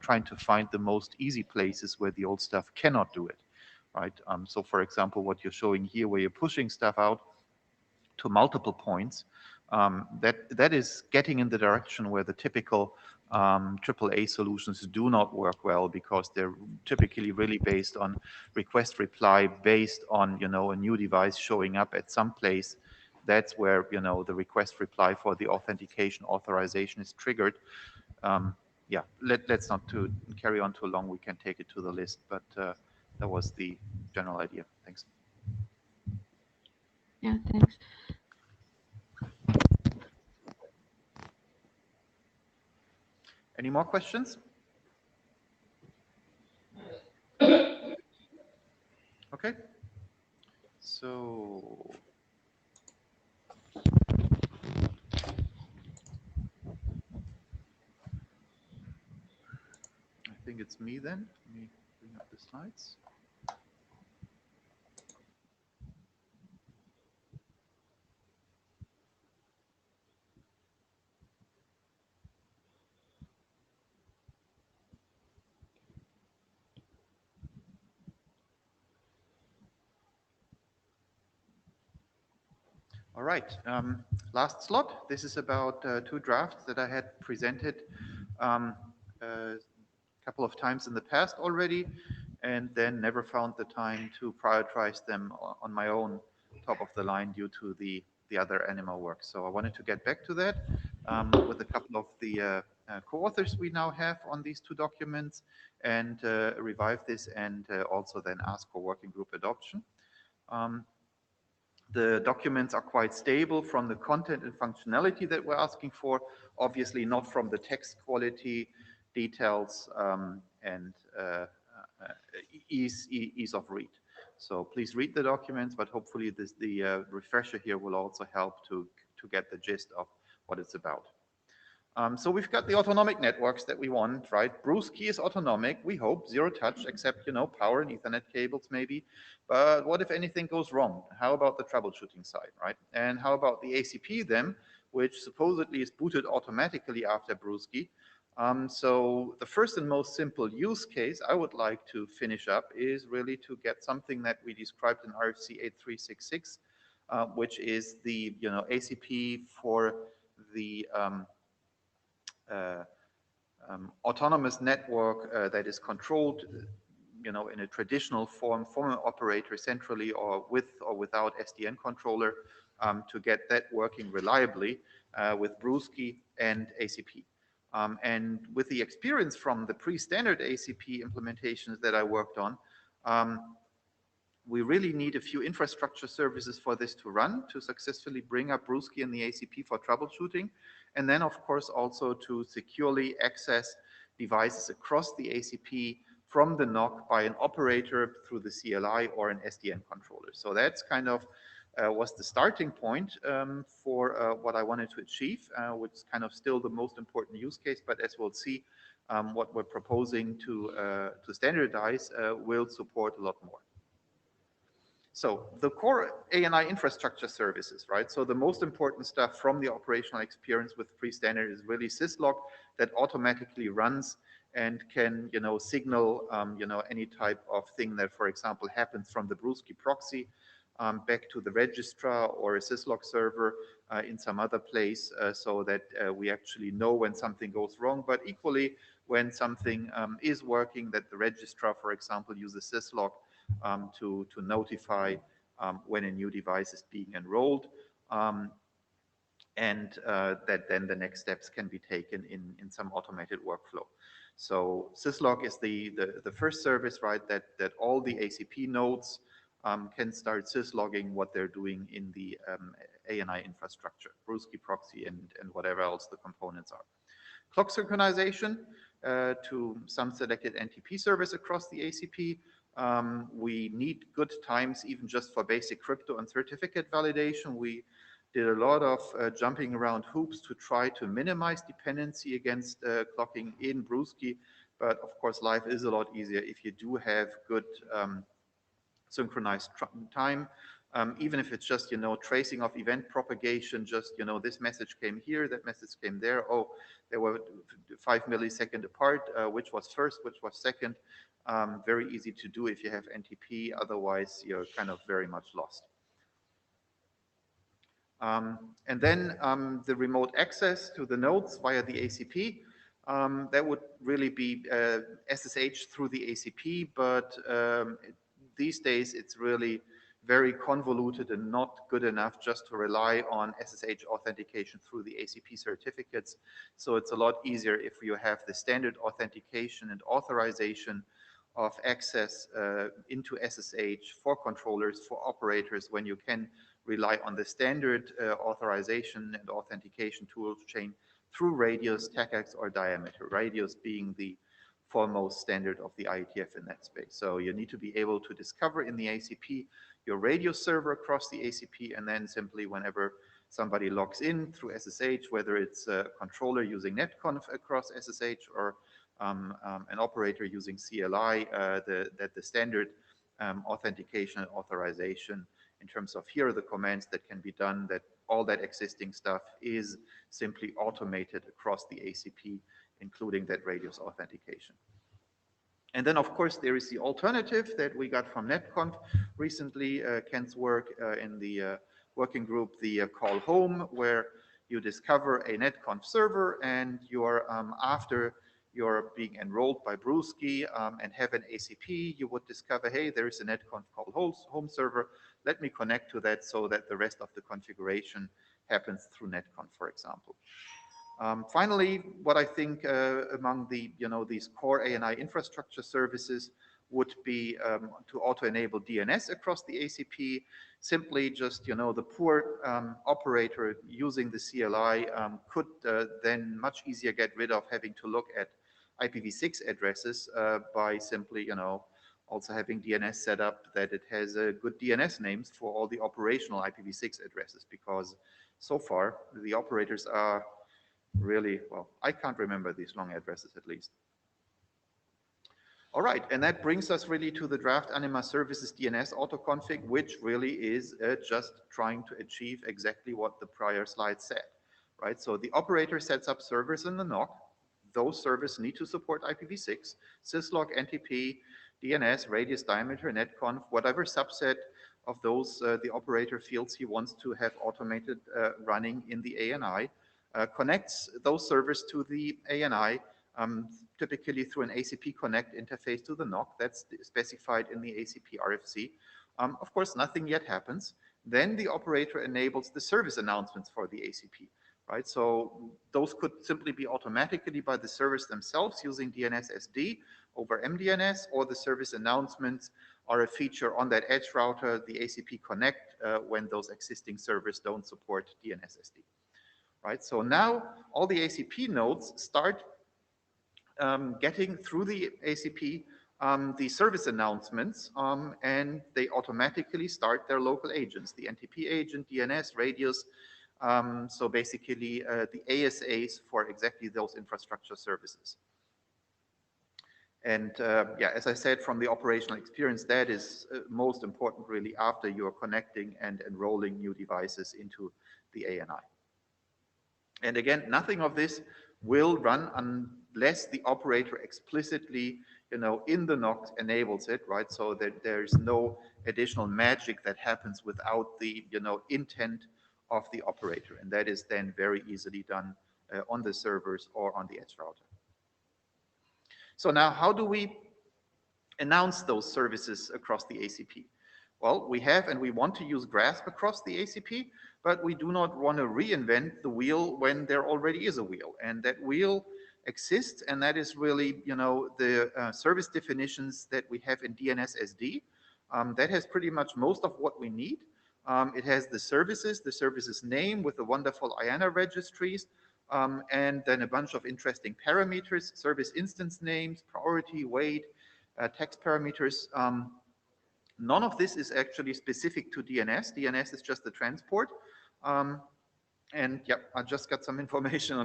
trying to find the most easy places where the old stuff cannot do it, right? So for example, what you're showing here, where you're pushing stuff out to multiple points, that is getting in the direction where the typical AAA solutions do not work well, because they're typically really based on request reply, based on a new device showing up at some place. That's where the request reply for the authentication authorization is triggered. Yeah, let's not to carry on too long. We can take it to the list, but that was the general idea. Thanks. Yeah, thanks. Any more questions? Okay. So I think it's me then. Let me bring up the slides. All right, last slot. This is about two drafts that I had presented a couple of times in the past already, and then never found the time to prioritize them on my own top of the line due to the other ANIMA work. So I wanted to get back to that with a couple of the co-authors we now have on these two documents, and revive this, and also then ask for working group adoption. The documents are quite stable from the content and functionality that we're asking for, obviously not from the text quality, details, and ease of read. So please read the documents, but hopefully the refresher here will also help to get the gist of what it's about. So we've got the autonomic networks that we want, right? Brewski is autonomic, we hope, zero touch, except, power and Ethernet cables maybe. But what if anything goes wrong? How about the troubleshooting side, right? And how about the ACP then, which supposedly is booted automatically after Brewski? So the first and most simple use case I would like to finish up is really to get something that we described in RFC 8366, which is the ACP for the autonomous network that is controlled you know, in a traditional form from an operator centrally or with or without SDN controller to get that working reliably with Brewski and ACP. And with the experience from the pre-standard ACP implementations that I worked on, we really need a few infrastructure services for this to run, to successfully bring up Brewski and the ACP for troubleshooting. And then, of course, also to securely access devices across the ACP from the NOC by an operator through the CLI or an SDN controller. So that's kind of was the starting point for what I wanted to achieve, which is kind of still the most important use case. But as we'll see, what we're proposing to standardize will support a lot more. So the core ANI infrastructure services, right? So the most important stuff from the operational experience with pre-standard is really syslog that automatically runs and can, you know, signal, you know, any type of thing that, for example, happens from the Brewski proxy back to the registrar or a syslog server in some other place, so that we actually know when something goes wrong. But equally, when something is working, that the registrar, for example, uses syslog to notify when a new device is being enrolled, and that then the next steps can be taken in some automated workflow. So syslog is the first service, right, that all the ACP nodes can start syslogging what they're doing in the ANI infrastructure, Brewski proxy and whatever else the components are. Clock synchronization to some selected NTP service across the ACP. We need good times even just for basic crypto and certificate validation. We did a lot of jumping around hoops to try to minimize dependency against clocking in Brewski, but of course life is a lot easier if you do have good synchronized time, even if it's just, you know, tracing of event propagation, just, you know, this message came here, that message came there, oh, they were 5 milliseconds apart, which was first, which was second. Very easy to do if you have NTP, otherwise you're kind of very much lost. And then the remote access to the nodes via the ACP, that would really be SSH through the ACP, but these days it's really very convoluted and not good enough just to rely on SSH authentication through the ACP certificates. So it's a lot easier if you have the standard authentication and authorization of access into SSH for controllers, for operators, when you can rely on the standard authorization and authentication tool chain through radius, TACAX, or diameter, radius being the foremost standard of the IETF in that space. So you need to be able to discover in the ACP your radius server across the ACP, and then simply whenever somebody logs in through SSH, whether it's a controller using netconf across SSH or an operator using CLI, that the standard authentication and authorization in terms of here are the commands that can be done, that all that existing stuff is simply automated across the ACP, including that radius authentication. And then, of course, there is the alternative that we got from netconf recently, Ken's work in the working group, the call home, where you discover a netconf server and you're after you're being enrolled by Brewski and have an ACP, you would discover, hey, there is a netconf call home server. Let me connect to that so that the rest of the configuration happens through netconf, for example. Finally, what I think among the, you know, these core ANI infrastructure services would be to auto-enable DNS across the ACP. Simply just, you know, the poor operator using the CLI could then much easier get rid of having to look at IPv6 addresses by simply, you know, also having DNS set up that it has good DNS names for all the operational IPv6 addresses, because so far the operators are really, well, I can't remember these long addresses at least. All right, and that brings us really to the draft Anima Services DNS autoconfig, which really is just trying to achieve exactly what the prior slide said, right? So the operator sets up servers in the NOC. Those servers need to support IPv6, syslog, NTP, DNS, radius, diameter, netconf, whatever subset of those the operator feels he wants to have automated running in the ANI, connects those servers to the ANI, typically through an ACP Connect interface to the NOC. That's specified in the ACP RFC. Of course, nothing yet happens. Then the operator enables the service announcements for the ACP, right? So those could simply be automatically by the servers themselves using DNS-SD over MDNS, or the service announcements are a feature on that edge router, the ACP Connect, when those existing servers don't support DNS-SD, right? So now all the ACP nodes start getting through the ACP the service announcements, and they automatically start their local agents, the NTP agent, DNS, radius, so basically the ASAs for exactly those infrastructure services. And yeah, as I said, from the operational experience, that is most important really after you're connecting and enrolling new devices into the ANI. And again, nothing of this will run unless the operator explicitly, in the NOC enables it, right? So that there's no additional magic that happens without the, intent of the operator. And that is then very easily done on the servers or on the edge router. So now how do we announce those services across the ACP? Well, we have and we want to use GRASP across the ACP, but we do not want to reinvent the wheel when there already is a wheel. And that wheel exists, and that is really, the service definitions that we have in DNS-SD. That has pretty much most of what we need. It has the services name with the wonderful IANA registries, and then a bunch of interesting parameters, service instance names, priority, weight, text parameters. None of this is actually specific to DNS. DNS is just the transport. And yeah, I just got some information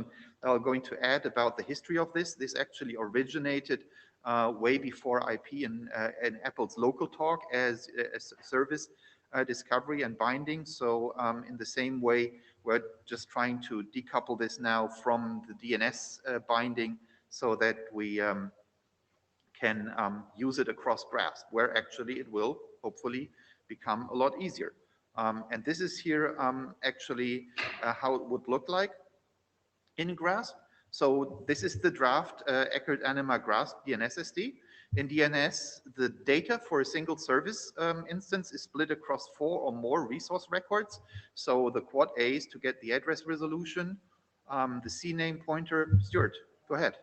on going to add about the history of this. This actually originated way before IP in Apple's local talk as a service discovery and binding. So in the same way, we're just trying to decouple this now from the DNS binding so that we can use it across GRASP, where actually it will hopefully become a lot easier. And this is here actually how it would look like in GRASP. So this is the draft Eckert Anima GRASP DNS-SD. In DNS, the data for a single service instance is split across 4 or more resource records. So the quad A's to get the address resolution, the CNAME pointer. Stuart, go ahead.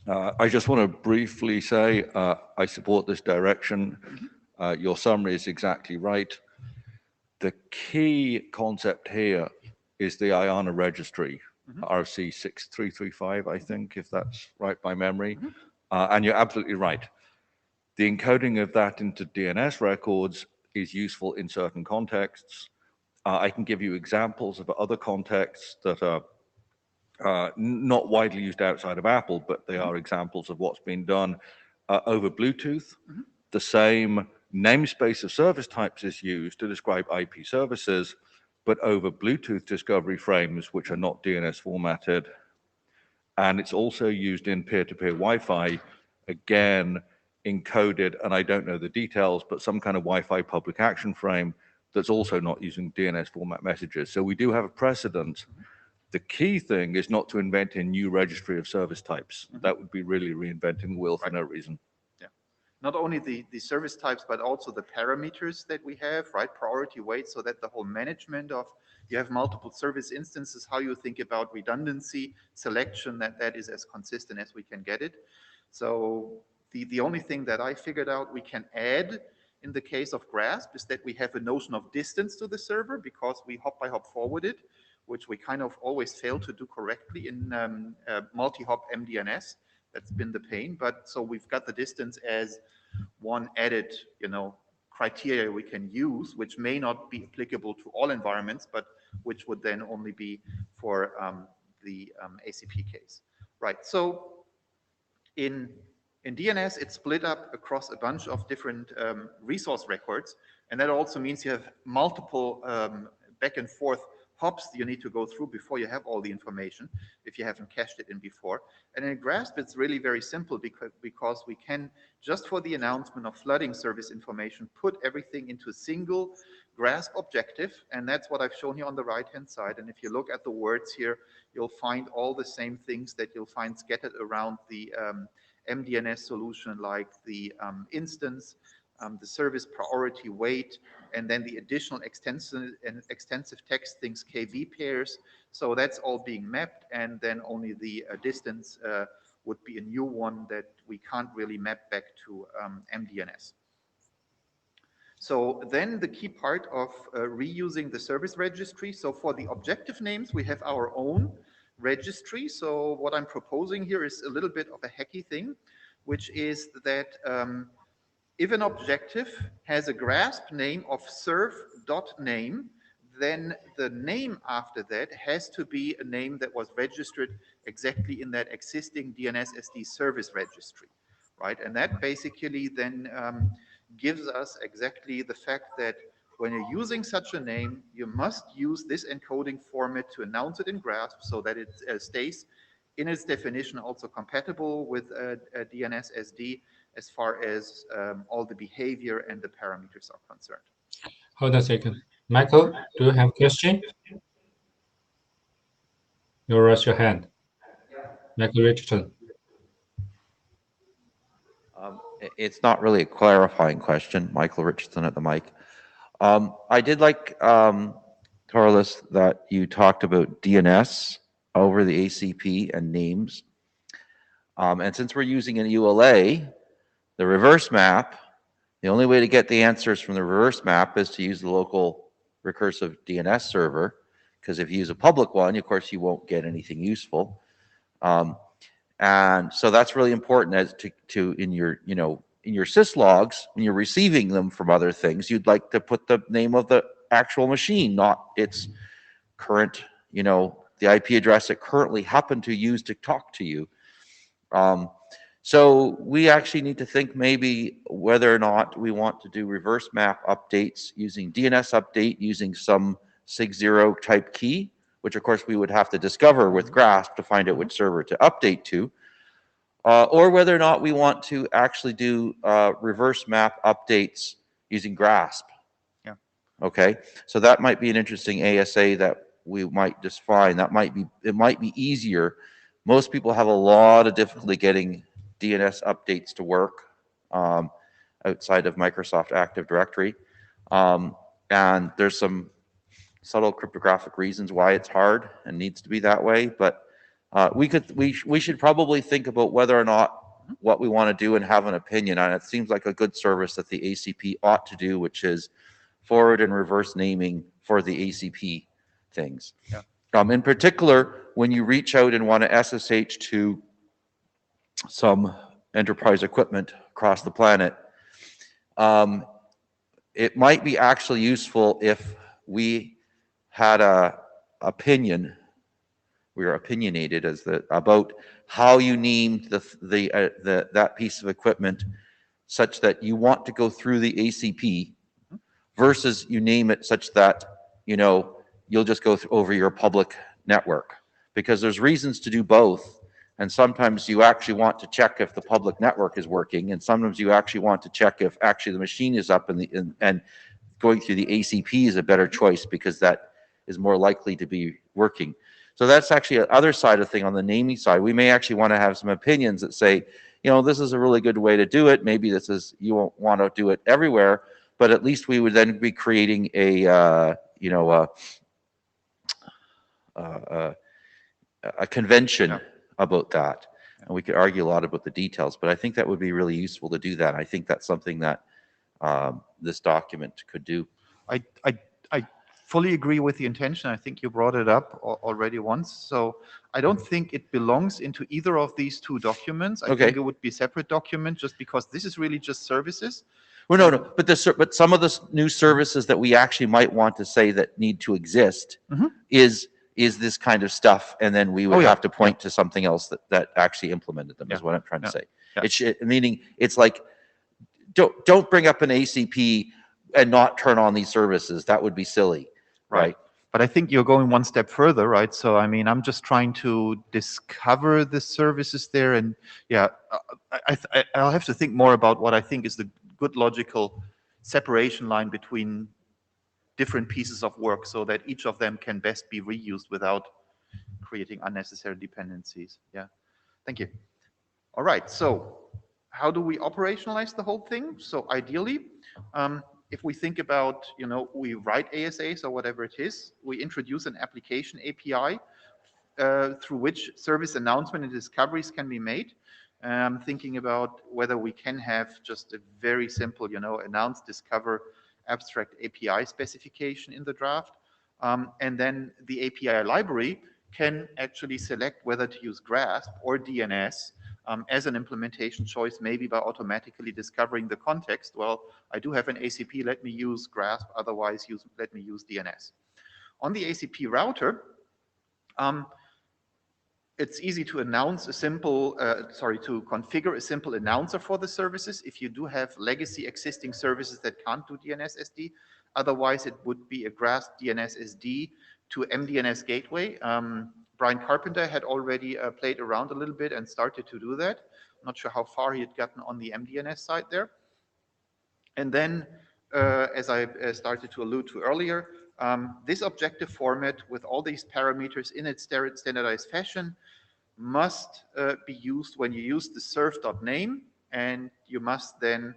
I just want to briefly say I support this direction. Your summary is exactly right. The key concept here is the IANA registry, RFC 6335, I think, if that's right by memory. And you're absolutely right. The encoding of that into DNS records is useful in certain contexts. I can give you examples of other contexts that are not widely used outside of Apple, but they are examples of what's been done over Bluetooth. The same namespace of service types is used to describe IP services, but over Bluetooth discovery frames, which are not DNS formatted. And it's also used in peer-to-peer Wi-Fi, again, encoded, and I don't know the details, but some kind of Wi-Fi public action frame that's also not using DNS format messages. So we do have a precedent. The key thing is not to invent a new registry of service types. That would be really reinventing the wheel for no reason. Yeah, not only the service types, but also the parameters that we have, right? Priority, weight, so that the whole management of, you have multiple service instances, how you think about redundancy, selection, that is as consistent as we can get it. So the only thing that I figured out we can add in the case of GRASP is that we have a notion of distance to the server because we hop by hop forwarded, which we kind of always fail to do correctly in multi-hop MDNS. That's been the pain. But so we've got the distance as one added, criteria we can use, which may not be applicable to all environments, but which would then only be for the ACP case. Right. So in DNS, it's split up across a bunch of different resource records, and that also means you have multiple back and forth hops you need to go through before you have all the information if you haven't cached it in before. And in GRASP, it's really very simple because we can, just for the announcement of flooding service information, put everything into a single grasp objective, and that's what I've shown here on the right-hand side. And if you look at the words here, you'll find all the same things that you'll find scattered around the MDNS solution, like the instance, the service priority weight, and then the additional extensive text things, KV pairs. So that's all being mapped, and then only the distance would be a new one that we can't really map back to MDNS. So then the key part of reusing the service registry. So for the objective names, we have our own registry. So what I'm proposing here is a little bit of a hacky thing, which is that if an objective has a grasp name of serve.name, then the name after that has to be a name that was registered exactly in that existing DNS-SD service registry, right? And that basically then gives us exactly the fact that when you're using such a name, you must use this encoding format to announce it in grasp so that it stays in its definition also compatible with DNS-SD as far as all the behavior and the parameters are concerned. Hold on a second. Michael, do you have a question? You raise your hand. Michael Richardson. It's not really a clarifying question. Michael Richardson at the mic. I did like, Carlos, that you talked about DNS over the ACP and names. And since we're using an ULA, the reverse map, the only way to get the answers from the reverse map is to use the local recursive DNS server, because if you use a public one, of course, you won't get anything useful. And so that's really important as to in your, you know, in your syslogs, when you're receiving them from other things, you'd like to put the name of the actual machine, not its current, you know, the IP address it currently happened to use to talk to you. So we actually need to think maybe whether or not we want to do reverse map updates using DNS update, using some SIG0 type key, which of course we would have to discover with GRASP to find out which server to update to, or whether or not we want to actually do reverse map updates using GRASP. Yeah. Okay, so that might be an interesting ASA that we might just find. That might be, it might be easier. Most people have a lot of difficulty getting DNS updates to work outside of Microsoft Active Directory. And there's some subtle cryptographic reasons why it's hard and needs to be that way. But we should probably think about whether or not what we want to do and have an opinion on it. It seems like a good service that the ACP ought to do, which is forward and reverse naming for the ACP things. Yeah. In particular, when you reach out and want to SSH to some enterprise equipment across the planet, it might be actually useful if we had a opinion, we are opinionated as about how you named that piece of equipment such that you want to go through the ACP versus you name it such that, you know, you'll just go over your public network, because there's reasons to do both. And sometimes you actually want to check if the public network is working, and sometimes you actually want to check if actually the machine is up, and going through the ACP is a better choice because that is more likely to be working. So that's actually the other side of the thing. On the naming side, we may actually want to have some opinions that say, you know, this is a really good way to do it. Maybe this is, you won't want to do it everywhere, but at least we would then be creating a, you know, a convention about that. And we could argue a lot about the details, but I think that would be really useful to do that. I think that's something that this document could do. I fully agree with the intention. I think you brought it up already once. So I don't think it belongs into either of these two documents. I think it would be a separate document, just because this is really just services. Well, no, but some of the new services that we actually might want to say that need to exist is this kind of stuff, and then we would have to point to something else that actually implemented them, is what I'm trying to say. Meaning it's like, don't bring up an ACP and not turn on these services. That would be silly, right? But I think you're going one step further, right? So, I mean, I'm just trying to discover the services there, and I'll have to think more about what I think is the good logical separation line between different pieces of work so that each of them can best be reused without creating unnecessary dependencies. Yeah, thank you. All right, so how do we operationalize the whole thing? So ideally, if we think about, we write ASAs or whatever it is, we introduce an application API through which service announcement and discoveries can be made. Thinking about whether we can have just a very simple, announce, discover, abstract API specification in the draft. And then the API library can actually select whether to use GRASP or DNS as an implementation choice, maybe by automatically discovering the context. Well, I do have an ACP, let me use GRASP, otherwise let me use DNS. On the ACP router, it's easy to announce a simple, to configure a simple announcer for the services if you do have legacy existing services that can't do DNS SD. Otherwise, it would be a GRASP DNS SD to MDNS gateway. Brian Carpenter had already played around a little bit and started to do that. I'm not sure how far he had gotten on the MDNS side there. And then, as I started to allude to earlier, this objective format with all these parameters in its standardized fashion must be used when you use the serve.name, and you must then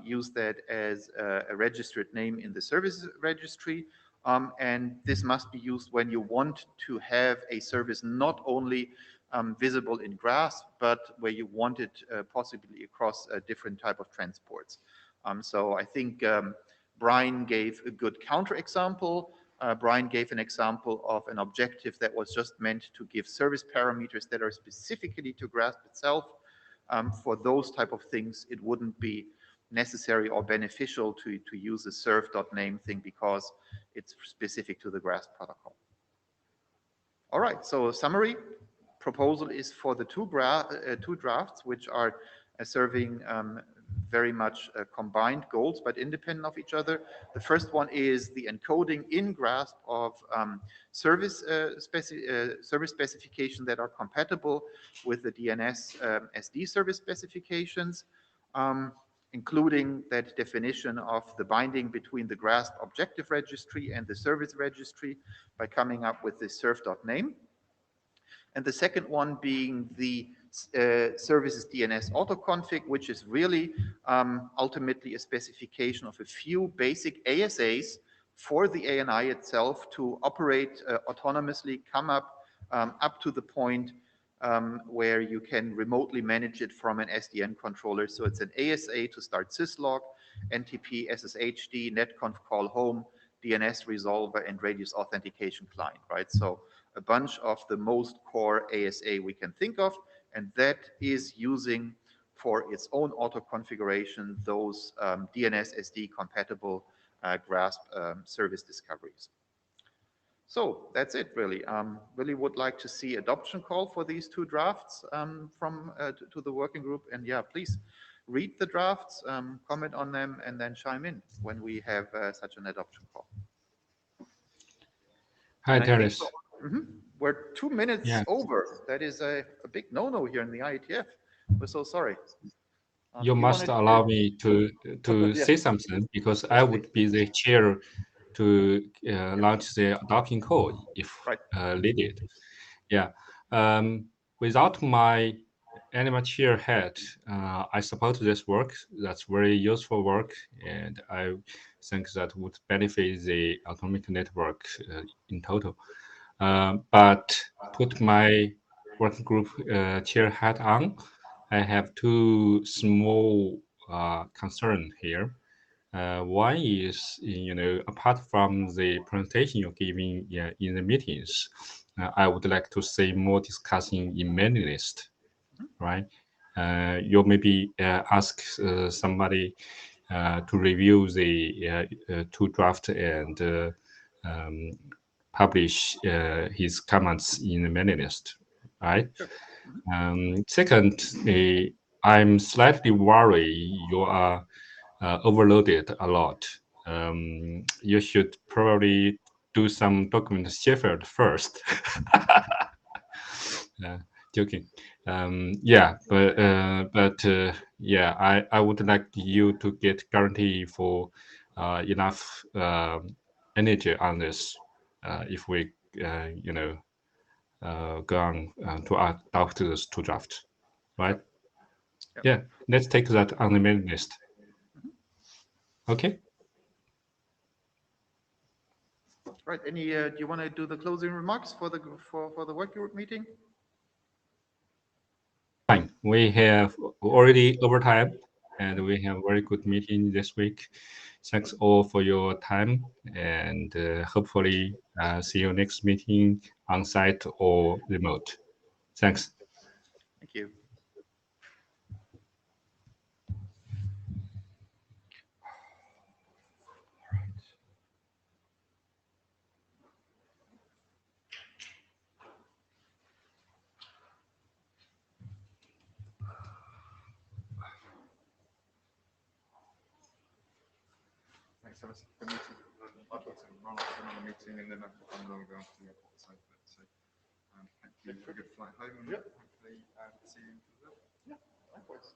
use that as a registered name in the services registry. And this must be used when you want to have a service not only visible in GRASP, but where you want it possibly across a different type of transports. So I think Brian gave a good counterexample. Brian gave an example of an objective that was just meant to give service parameters that are specifically to GRASP itself. For those type of things, it wouldn't be necessary or beneficial to use a serve.name thing because it's specific to the GRASP protocol. All right, so summary proposal is for the two drafts, which are serving very much combined goals, but independent of each other. The first one is the encoding in GRASP of service specification that are compatible with the DNS SD service specifications, including that definition of the binding between the GRASP objective registry and the service registry by coming up with this serve.name. And the second one being the services DNS autoconfig, which is really ultimately a specification of a few basic ASAs for the ANI itself to operate autonomously, come up to the point where you can remotely manage it from an SDN controller. So it's an ASA to start syslog, NTP, SSHD, netconf call home, DNS resolver, and radius authentication client, right? So a bunch of the most core ASA we can think of, and that is using for its own auto configuration those DNS SD compatible GRASP service discoveries. So that's it, really. Really would like to see adoption call for these two drafts to the working group. And yeah, please read the drafts, comment on them, and then chime in when we have such an adoption call. Hi, Terence. We're 2 minutes over. That is a big no-no here in the IETF. We're so sorry. You must allow me to say something, because I would be the chair to launch the adoption call if needed. Yeah. Without my ANIMA chair hat, I support this work. That's very useful work, and I think that would benefit the atomic network in total. But put my working group chair hat on, I have two small concerns here. One is, apart from the presentation you're giving in the meetings, I would like to see more discussing in mailing list, right? You maybe ask somebody to review the two draft and publish his comments in the mailing list, right? Sure. Second, I'm slightly worried you are overloaded a lot. You should probably do some document shepherd first. Joking. Yeah, but yeah, I would like you to get guarantee for enough energy on this if we, go on to adopt those two drafts, right? Yep. Yeah, let's take that on the mailing list. Okay. Right. Any? Do you want to do the closing remarks for the work group meeting? Fine. We have already overtime, and we have very good meeting this week. Thanks all for your time, and hopefully see you next meeting on site or remote. Thanks. Thank you. Thanks, Thomas. The meeting, I'd like to run off another meeting and then I'm going to go to the airport. So thank you for a good flight home and hopefully see you in Brazil. Yeah, likewise.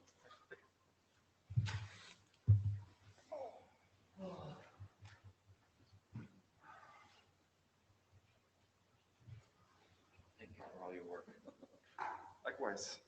Thank you for all your work. Likewise.